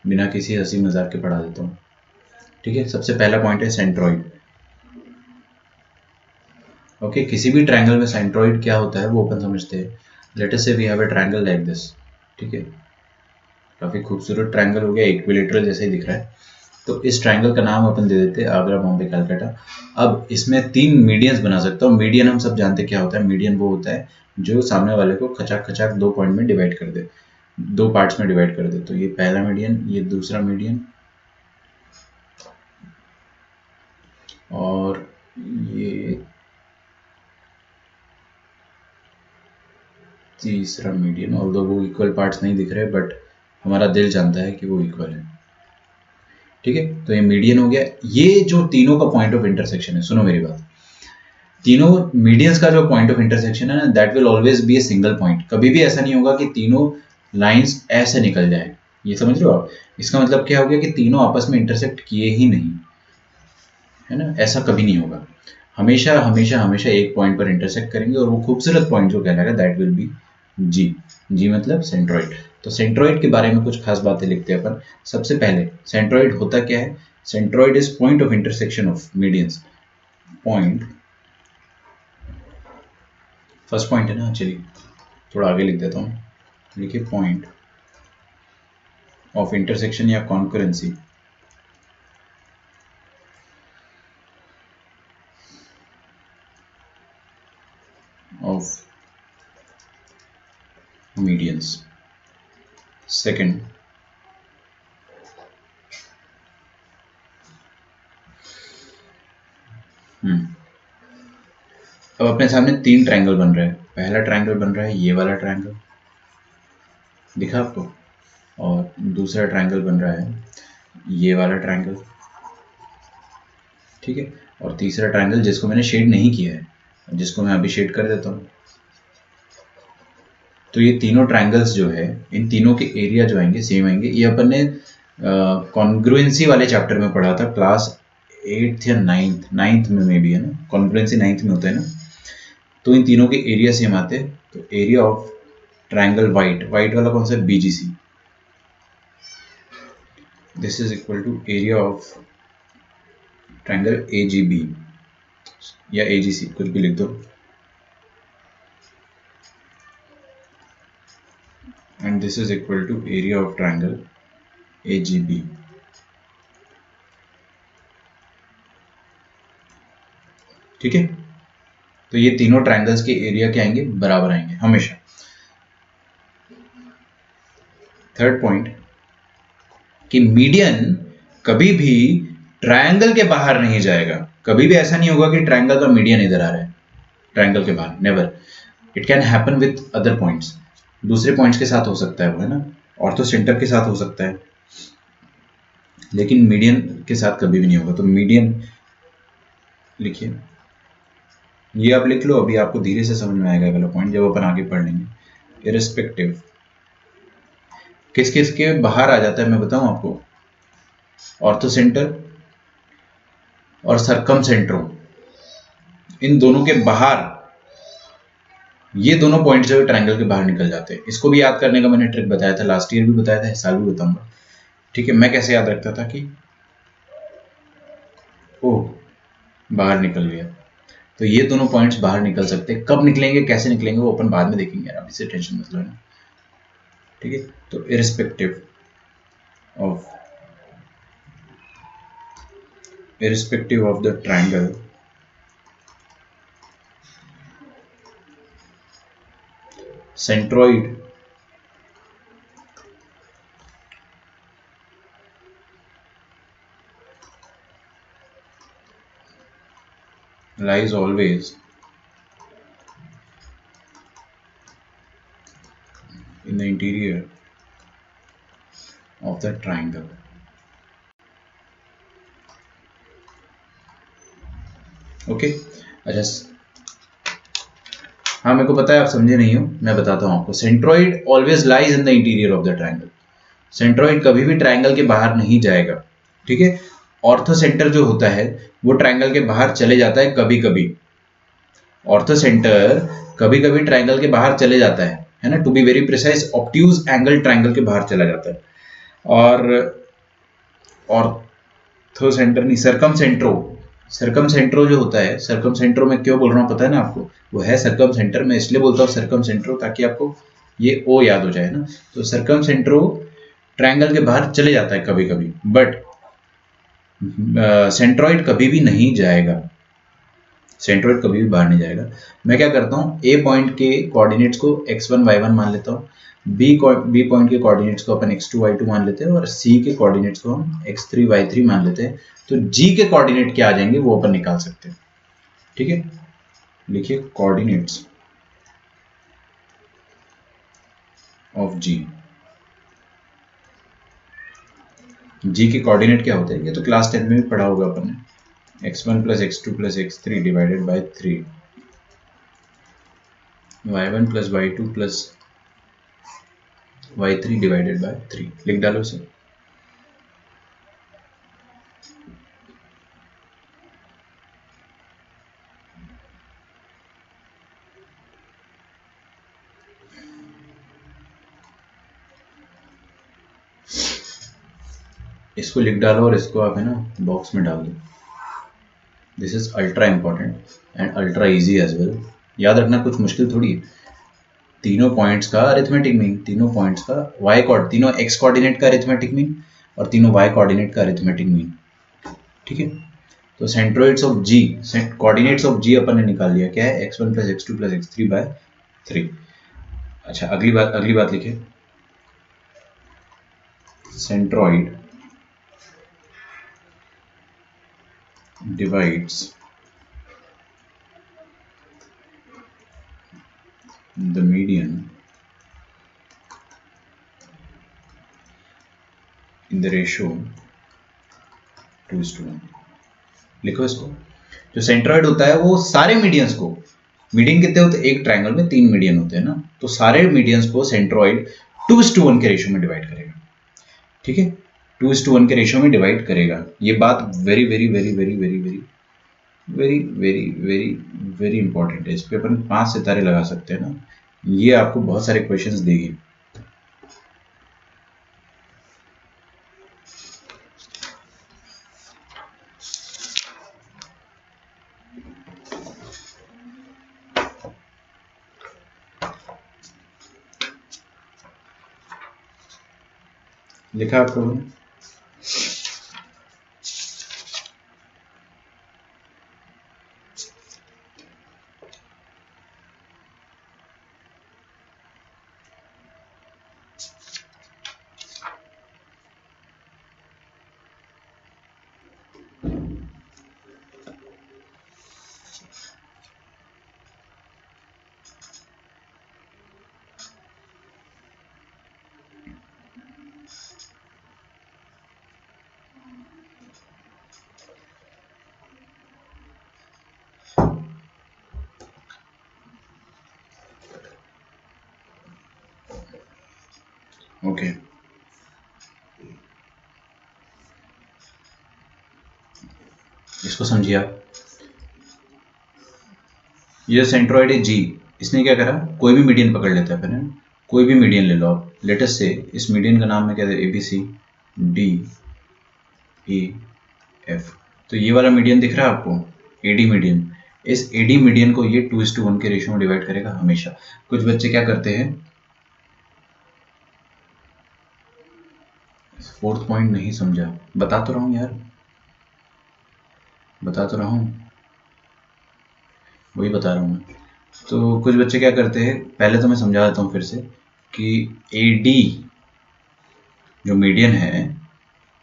बिना किसी हंसी मजाक के पढ़ा देता हूँ। ठीक है, सबसे पहला पॉइंट है सेंट्रॉइड। ओके, किसी भी ट्रायंगल में सेंट्रॉइड क्या होता है वो अपन समझते हैं। Let us say we have a triangle like this. ठीक है, काफ़ी खूबसूरत ट्रायंगल हो गया, इक्विलेटरल जैसे ही दिख रहा है। तो इस ट्रायंगल का नाम अपन दे देते हैं आगरा बॉम्बे कलकत्ता। अब इसमें 3 मीडियंस बना सकता हूँ। मीडियन हम सब जानते क्या होता है, मीडियन वो होता है जो सामने वाले को खचाक खचाक 2 पॉइंट में डिवाइड कर दे, 2 पार्ट्स में डिवाइड कर दे। तो ये पहला मीडियन, ये दूसरा मीडियन, और ये तीसरा मीडियन। ऑल्दो वो इक्वल पार्ट्स नहीं दिख रहे, बट हमारा दिल जानता है कि वो इक्वल है। ठीक है, तो ये मीडियन हो गया। ये जो तीनों का पॉइंट ऑफ इंटरसेक्शन है, सुनो मेरी बात, तीनों मीडियंस का जो पॉइंट ऑफ इंटरसेक्शन है ना, that will always be a single point. कभी भी ऐसा नहीं होगा कि तीनों लाइंस ऐसे निकल जाए। ये समझ रहे हो आप, इसका मतलब क्या हो गया कि तीनों आपस में इंटरसेक्ट किए ही नहीं, है ना, ऐसा कभी नहीं होगा। हमेशा हमेशा हमेशा एक पॉइंट पर इंटरसेक्ट करेंगे, और वो खूबसूरत पॉइंट जो कहलाएगा दैट विल बी जी। जी मतलब सेंट्रॉइड। तो सेंट्रॉइड के बारे में कुछ खास बातें लिखते हैं अपन। सबसे पहले सेंट्रॉइड होता क्या है, centroid is point of intersection of medians. Point, first point है ना, चलिए थोड़ा आगे लिख देता हूँ। लिखिए पॉइंट ऑफ इंटरसेक्शन या कॉन्करेंसी ऑफ मीडियंस। सेकंड, अब अपने सामने 3 ट्रायंगल बन रहे हैं। पहला ट्रायंगल बन रहा है ये वाला ट्रायंगल, दिखा आपको? और दूसरा ट्रायंगल बन रहा है ये वाला ट्रायंगल, ठीक है। और तीसरा ट्रायंगल जिसको मैंने शेड नहीं किया है, जिसको मैं अभी शेड कर देता हूँ। तो ये तीनों ट्रायंगल्स जो है, इन तीनों के एरिया जो आएंगे सेम आएंगे। ये अपन ने कॉन्ग्रुएंसी वाले चैप्टर में पढ़ा था, क्लास 8th या 9th में भी है ना, कॉन्ग्रुएंसी 9th में होता है ना। तो इन तीनों के एरिया सेम आते हैं। तो area of triangle white, white वाला कौन सा है? BGC. This is equal to area of triangle AGB या एजीसी, कुछ भी लिख दो। And this is equal to area of triangle AGB. ठीक है। तो ये तीनों ट्रायंगल्स के एरिया क्या आएंगे? बराबर आएंगे हमेशा। थर्ड पॉइंट कि मीडियन कभी भी ट्रायंगल के बाहर नहीं जाएगा। कभी भी ऐसा नहीं होगा कि ट्रायंगल का मीडियन इधर आ रहा है ट्रायंगल के बाहर, never. It can happen with other points, दूसरे पॉइंट्स के साथ हो सकता है वो, है ना, ऑर्थो सेंटर के साथ हो सकता है, लेकिन मीडियन के साथ कभी भी नहीं होगा। तो मीडियन लिखिए, ये आप लिख लो, अभी आपको धीरे से समझ में आएगा अगला पॉइंट जब अपन आगे पढ़ लेंगे। इररिस्पेक्टिव किस किस के बाहर आ जाता है मैं बताऊं आपको? ऑर्थो सेंटर और सरकम सेंट्रो, इन दोनों के बाहर ये दोनों पॉइंट जो है ट्रायंगल के बाहर निकल जाते हैं। इसको भी याद करने का मैंने ट्रिक बताया था, लास्ट ईयर भी बताया था, इस साल भी बताऊंगा। ठीक है, मैं कैसे याद रखता था कि ओ बाहर निकल गया, तो ये दोनों पॉइंट्स बाहर निकल सकते हैं। कब निकलेंगे, कैसे निकलेंगे, वो अपन बाद में देखेंगे यार, अभी से टेंशन मत लेना। ठीक है, तो irrespective of the triangle centroid lies always in the interior of the triangle. Okay अच्छा, हाँ मेरे को पता है आप समझे नहीं हो, मैं बताता हूँ आपको। Centroid always lies in the interior of the triangle. Centroid कभी भी ट्रायंगल के बाहर नहीं जाएगा। ठीक है, ऑर्थो सेंटर जो होता है वो ट्रायंगल के बाहर चले जाता है कभी कभी। ऑर्थो सेंटर कभी कभी ट्रायंगल के बाहर चले जाता है ना, to be very precise obtuse angle triangle के बाहर चला जाता है। और ऑर्थो सेंटर नहीं, सरकम सेंट्रो, सरकम सेंट्रो जो होता है, सरकम सेंट्रो में क्यों बोल रहा हूँ पता है ना आपको? वो है सरकम सेंटर, मैं इसलिए बोलता हूँ सरकम सेंट्रो ताकि आपको ये ओ याद हो जाए ना। तो सरकम सेंट्रो ट्रायंगल के बाहर चले जाता है कभी कभी, बट सेंट्रॉइड कभी भी नहीं जाएगा। सेंट्रॉइड कभी भी बाहर नहीं जाएगा। मैं क्या करता हूँ, ए पॉइंट के कोऑर्डिनेट्स को x1 y1 मान लेता हूँ, बी पॉइंट के कोऑर्डिनेट्स को अपन x2 y2 मान लेते हैं, और सी के कोऑर्डिनेट्स को हम x3 y3 मान लेते हैं। तो जी के कोऑर्डिनेट क्या आ जाएंगे वो अपन निकाल सकते हैं। ठीक है, लिखिए कोऑर्डिनेट्स ऑफ जी। जी के कोऑर्डिनेट क्या होते हैं, ये तो क्लास 10 में भी पढ़ा होगा अपन ने। x1 plus x2 plus x3 divided by 3, y1 plus y2 plus y3 divided by 3। लिख डालो इसे। इसको लिख डालो और इसको आप है ना बॉक्स में डाल दो। This is ultra important and ultra easy as well. याद रखना कुछ मुश्किल थोड़ी है। तीनों पॉइंट्स का अरिथमेटिक मीन, तीनों पॉइंट्स का y कोऑर्डिनेट, तीनों x कोऑर्डिनेट का अरिथमेटिक मीन और तीनों y कोऑर्डिनेट का अरिथमेटिक मीन। ठीक है, तो centroids of G, coordinates of G अपन ने निकाल लिया, क्या है x1 plus x2 plus x3 bye 3। अच्छा, अगली बात लिखिए, centroid divides the median in the ratio 2:1। लिखो इसको। जो सेंट्रॉइड होता है वो सारे मीडियंस को, मीडियन कितने होते हैं, एक ट्राइंगल में 3 मीडियन होते हैं ना, तो सारे मीडियंस को सेंट्रॉइड 2:1 के रेशियो में डिवाइड करेगा। ठीक है, 2:1 के रेशियो में डिवाइड करेगा। ये बात very very very very very very very very very very important है। इस पे अपन 5 सितारे लगा सकते हैं ना, ये आपको बहुत सारे क्वेश्चंस देगी। लिखा आपको? ओके, इसको समझिए आप। ये सेंट्रॉइड है जी, इसने क्या करा, कोई भी मीडियन पकड़ लेता है पहले, कोई भी मीडियन ले लो आप। लेटेस्ट से इस मीडियन का नाम है क्या, A B C D E F. तो ये वाला मीडियन दिख रहा है आपको, एडी मीडियन। इस एडी मीडियन को ये 2:1 के रेशियो में डिवाइड करेगा हमेशा। कुछ बच्चे क्या करते हैं, फोर्थ पॉइंट नहीं समझा, बता तो रहा हूँ यार, बता तो रहा हूँ, वही बता रहा हूँ मैं। तो कुछ बच्चे क्या करते हैं, पहले तो मैं समझा देता हूँ फिर से कि एडी जो मीडियन है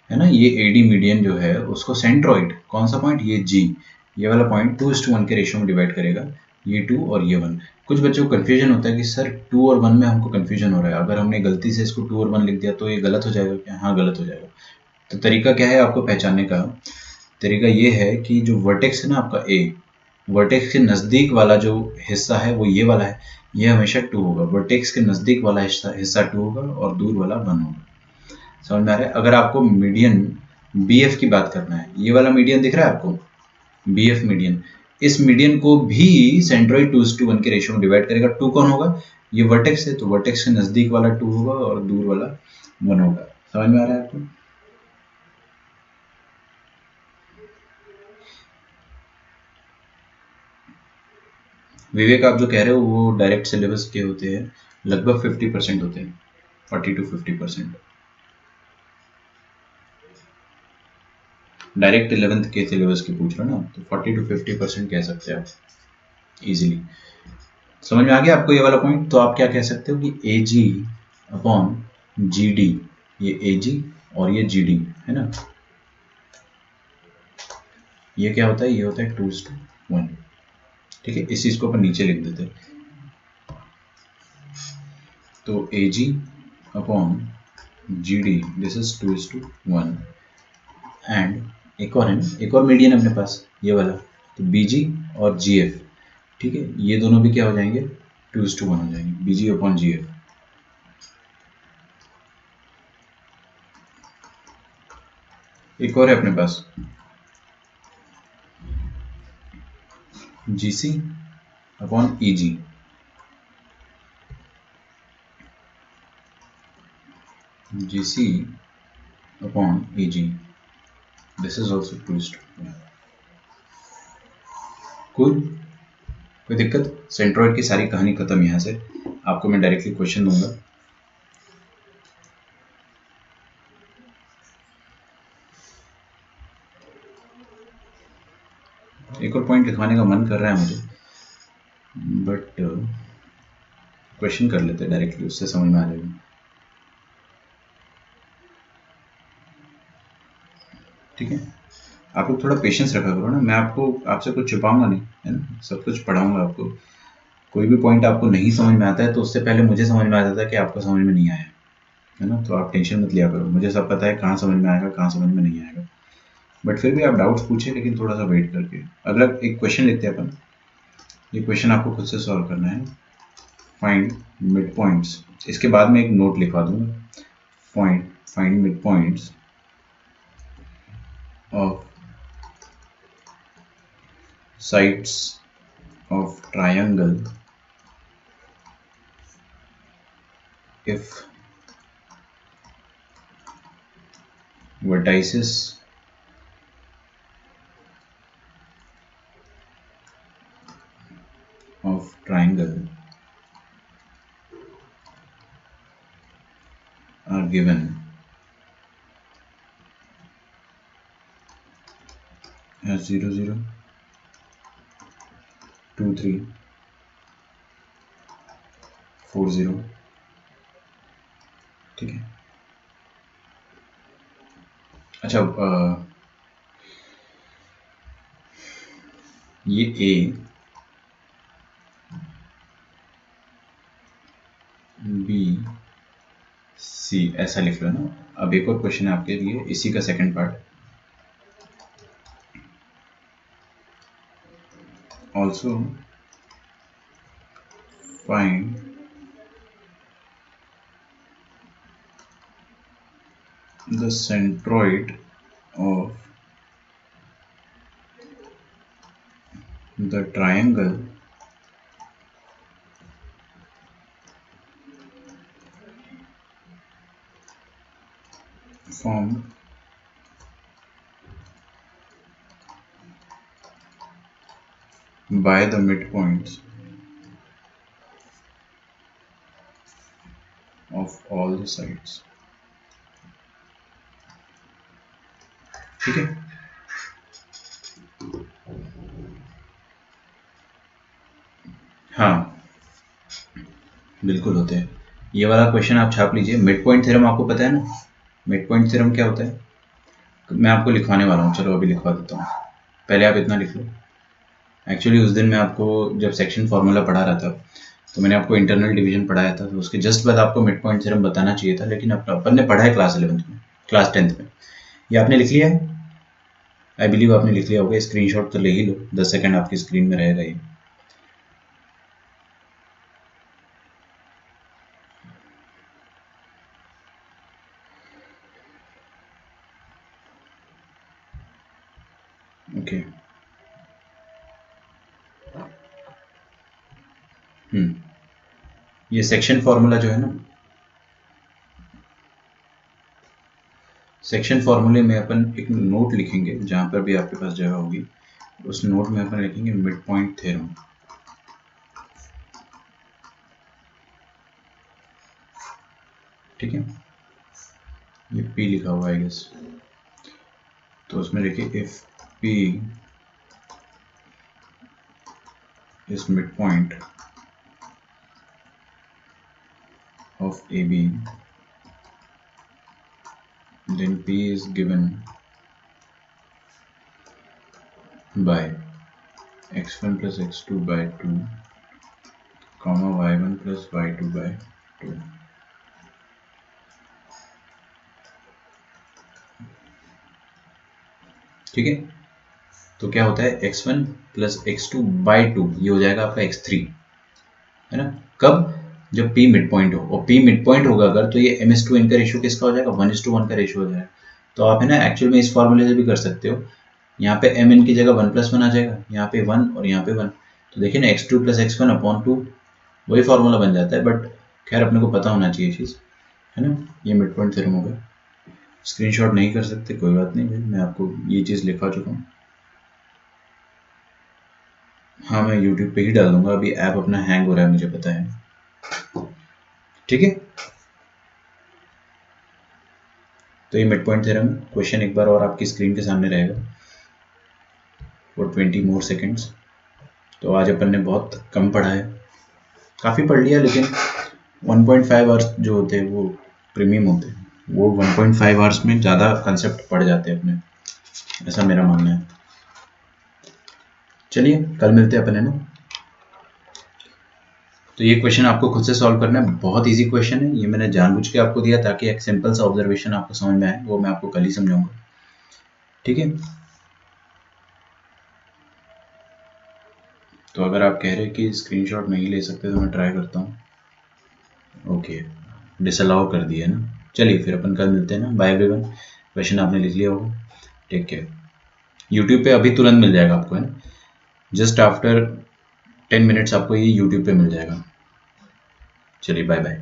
ना, ये एडी मीडियन जो है उसको सेंट्रॉइड, कौन सा पॉइंट, ये जी, ये वाला पॉइंट 2:1 के रेशियो में डिवाइड करेगा, ये 2 और ये 1। कुछ बच्चों को कन्फ्यूजन होता है कि सर 2 और 1 में हमको कन्फ्यूजन हो रहा है, अगर हमने गलती से इसको 2 और 1 लिख दिया तो ये गलत हो जाएगा क्या? हाँ, गलत हो जाएगा। तो तरीका क्या है आपको पहचानने का, तरीका ये है कि जो वर्टेक्स है ना आपका ए, वर्टेक्स के नज़दीक वाला जो हिस्सा है वो ये वाला है, ये हमेशा 2 होगा। वर्टेक्स के नज़दीक वाला हिस्सा 2 होगा और दूर वाला 1 होगा। समझ में आ रहा है? अगर आपको मीडियन बी एफ की बात करना है, ये वाला मीडियन दिख रहा है आपको, बी एफ मीडियन, इस मीडियन को भी सेंट्रॉइड 2:1 के रेशियो में डिवाइड करेगा। 2 कौन होगा, ये वर्टेक्स है, तो वर्टेक्स के नज़दीक वाला 2 होगा और दूर वाला 1 होगा। समझ में आ रहा है आपको? विवेक, आप जो कह रहे हो वो डायरेक्ट सिलेबस के होते हैं, लगभग 50% होते हैं, 40 to 50%। डायरेक्ट 11th के सिलेबस के पूछ रहे हो ना, तो 40 to 50% कह सकते हैं आप इजीली। समझ में आ गया आपको ये वाला पॉइंट? तो आप क्या कह सकते हो कि ए जी अपॉन जी डी, ये ए जी और ये जी डी है ना, ये क्या होता है, ये होता है 2:1। ठीक है, इस चीज को अपन नीचे लिख देते हैं। तो A G upon G D, this is 2:1। And एक और है, एक और मीडियन अपने पास ये वाला, तो बी जी और जी एफ। ठीक है, ये दोनों भी क्या हो जाएंगे, 2:1 हो जाएंगे, B G upon G F. एक और है अपने पास, G C upon E G, G C upon E G, this is also 2:1। कोई दिक्कत? सेंट्रॉइड की सारी कहानी खत्म। यहाँ से आपको मैं डायरेक्टली क्वेश्चन दूंगा। एक और पॉइंट लिखवाने का मन कर रहा है मुझे, बट क्वेश्चन कर लेते हैं डायरेक्टली, उससे समझ में आ जाएगा। ठीक है, आप लोग थोड़ा पेशेंस रखा करो ना, मैं आपको आपसे कुछ छुपाऊंगा नहीं, है ना, सब कुछ पढ़ाऊंगा आपको। कोई भी पॉइंट आपको नहीं समझ में आता है तो उससे पहले मुझे समझ में आ जाता है कि आपको समझ में नहीं आया, है ना। तो आप टेंशन मत लिया करो, मुझे सब पता है कहाँ समझ में आएगा कहाँ समझ में नहीं आएगा, बट फिर भी आप डाउट्स पूछे, लेकिन थोड़ा सा वेट करके। अगला एक क्वेश्चन लिखते हैं अपन, ये क्वेश्चन आपको खुद से सॉल्व करना है। फाइंड मिड पॉइंट्स, इसके बाद में एक नोट लिखवा दूंगा, find mid points of sides of triangle if vertices of triangle are given as 0, 0, 2, 3, 4, 0। ठीक है। अच्छा, ये A B C ऐसा लिख लो ना। अब एक और क्वेश्चन है आपके लिए, इसी का second part. Also find the centroid of the triangle formed by the midpoints of all the sides। ठीक है। हाँ बिल्कुल होते हैं। ये वाला क्वेश्चन आप छाप लीजिए। मिड पॉइंट थ्योरम आपको पता है ना, मिड पॉइंट थ्योरम क्या होता है, मैं आपको लिखवाने वाला हूँ, चलो अभी लिखवा देता हूँ। पहले आप इतना लिख लो। एक्चुअली उस दिन मैं आपको जब सेक्शन फार्मूला पढ़ा रहा था, तो मैंने आपको इंटरनल डिवीजन पढ़ाया था, तो उसके जस्ट बाद आपको मिड पॉइंट थ्योरम बताना चाहिए था, लेकिन अपन ने पढ़ा है क्लास 11th में, क्लास 10th में। ये आपने लिख लिया है, आई बिलीव आपने लिख लिया होगा। स्क्रीनशॉट तो ले ही लो, 10 सेकंड आपकी स्क्रीन में रहेगा ये। ओके। ये सेक्शन फार्मूला जो है ना, सेक्शन फार्मूले में अपन एक नोट लिखेंगे, जहां पर भी आपके पास जगह होगी उस नोट में अपन लिखेंगे मिड पॉइंट थ्योरम। ठीक है, ये P लिखा हुआ है आई गेस, तो उसमें लिखिए if P is mid point of AB then P is given by x1 plus x2 by 2 comma y1 plus y2 by 2। ठीक है, तो क्या होता है x1 प्लस x2 बाई 2, ये हो जाएगा आपका x3, है ना। कब, जब P मिड पॉइंट हो, और P मिड पॉइंट होगा अगर, तो ये m/n का रेशियो किसका हो जाएगा, 1:1 का रेशियो हो जाएगा। तो आप है ना एक्चुअल में इस फॉर्मूले से भी कर सकते हो, यहाँ पे mn की जगह 1+1 आ जाएगा, यहाँ पे 1 और यहाँ पे 1, तो देखिए ना x2 प्लस x1 अपॉन 2, वही फॉर्मूला बन जाता है। बट खैर अपने को पता होना चाहिए चीज़, है ना। ये मिड पॉइंट थ्योरम होगा। स्क्रीनशॉट नहीं कर सकते कोई बात नहीं भाई, मैं आपको ये चीज़ लिखवा चुका हूँ। हाँ मैं यूट्यूब पे ही डाल दूंगा, अभी ऐप अपना हैंग हो रहा है मुझे पता है। ठीक है, तो ये मिड पॉइंट थ्योरम क्वेश्चन एक बार और आपकी स्क्रीन के सामने रहेगा फॉर 20 मोर सेकेंड्स। तो आज अपन ने बहुत कम पढ़ा है, काफ़ी पढ़ लिया, लेकिन 1.5 आवर्स जो होते हैं वो प्रीमियम होते हैं, वो 1.5 आवर्स में ज़्यादा कंसेप्ट पढ़ जाते हैं अपने, ऐसा मेरा मानना है। चलिए कल मिलते हैं अपन, है ना। तो ये क्वेश्चन आपको खुद से सॉल्व करना है, बहुत इजी क्वेश्चन है। ये मैंने जानबूझ के आपको दिया ताकि एक सिंपल सा ऑब्जर्वेशन आपको समझ में आए, वो मैं आपको कल ही समझाऊंगा, ठीक है। तो अगर आप कह रहे हैं कि स्क्रीनशॉट नहीं ले सकते तो मैं ट्राई करता हूँ। ओके, डिसअलाउ कर दिया ना। चलिए फिर अपन कल मिलते हैं ना। Bye everyone. क्वेश्चन आपने लिख लिया होगा, टेक केयर। यूट्यूब पे अभी तुरंत मिल जाएगा आपको, है ना, जस्ट आफ्टर 10 मिनट्स आपको ये यूट्यूब पे मिल जाएगा। चलिए बाय बाय।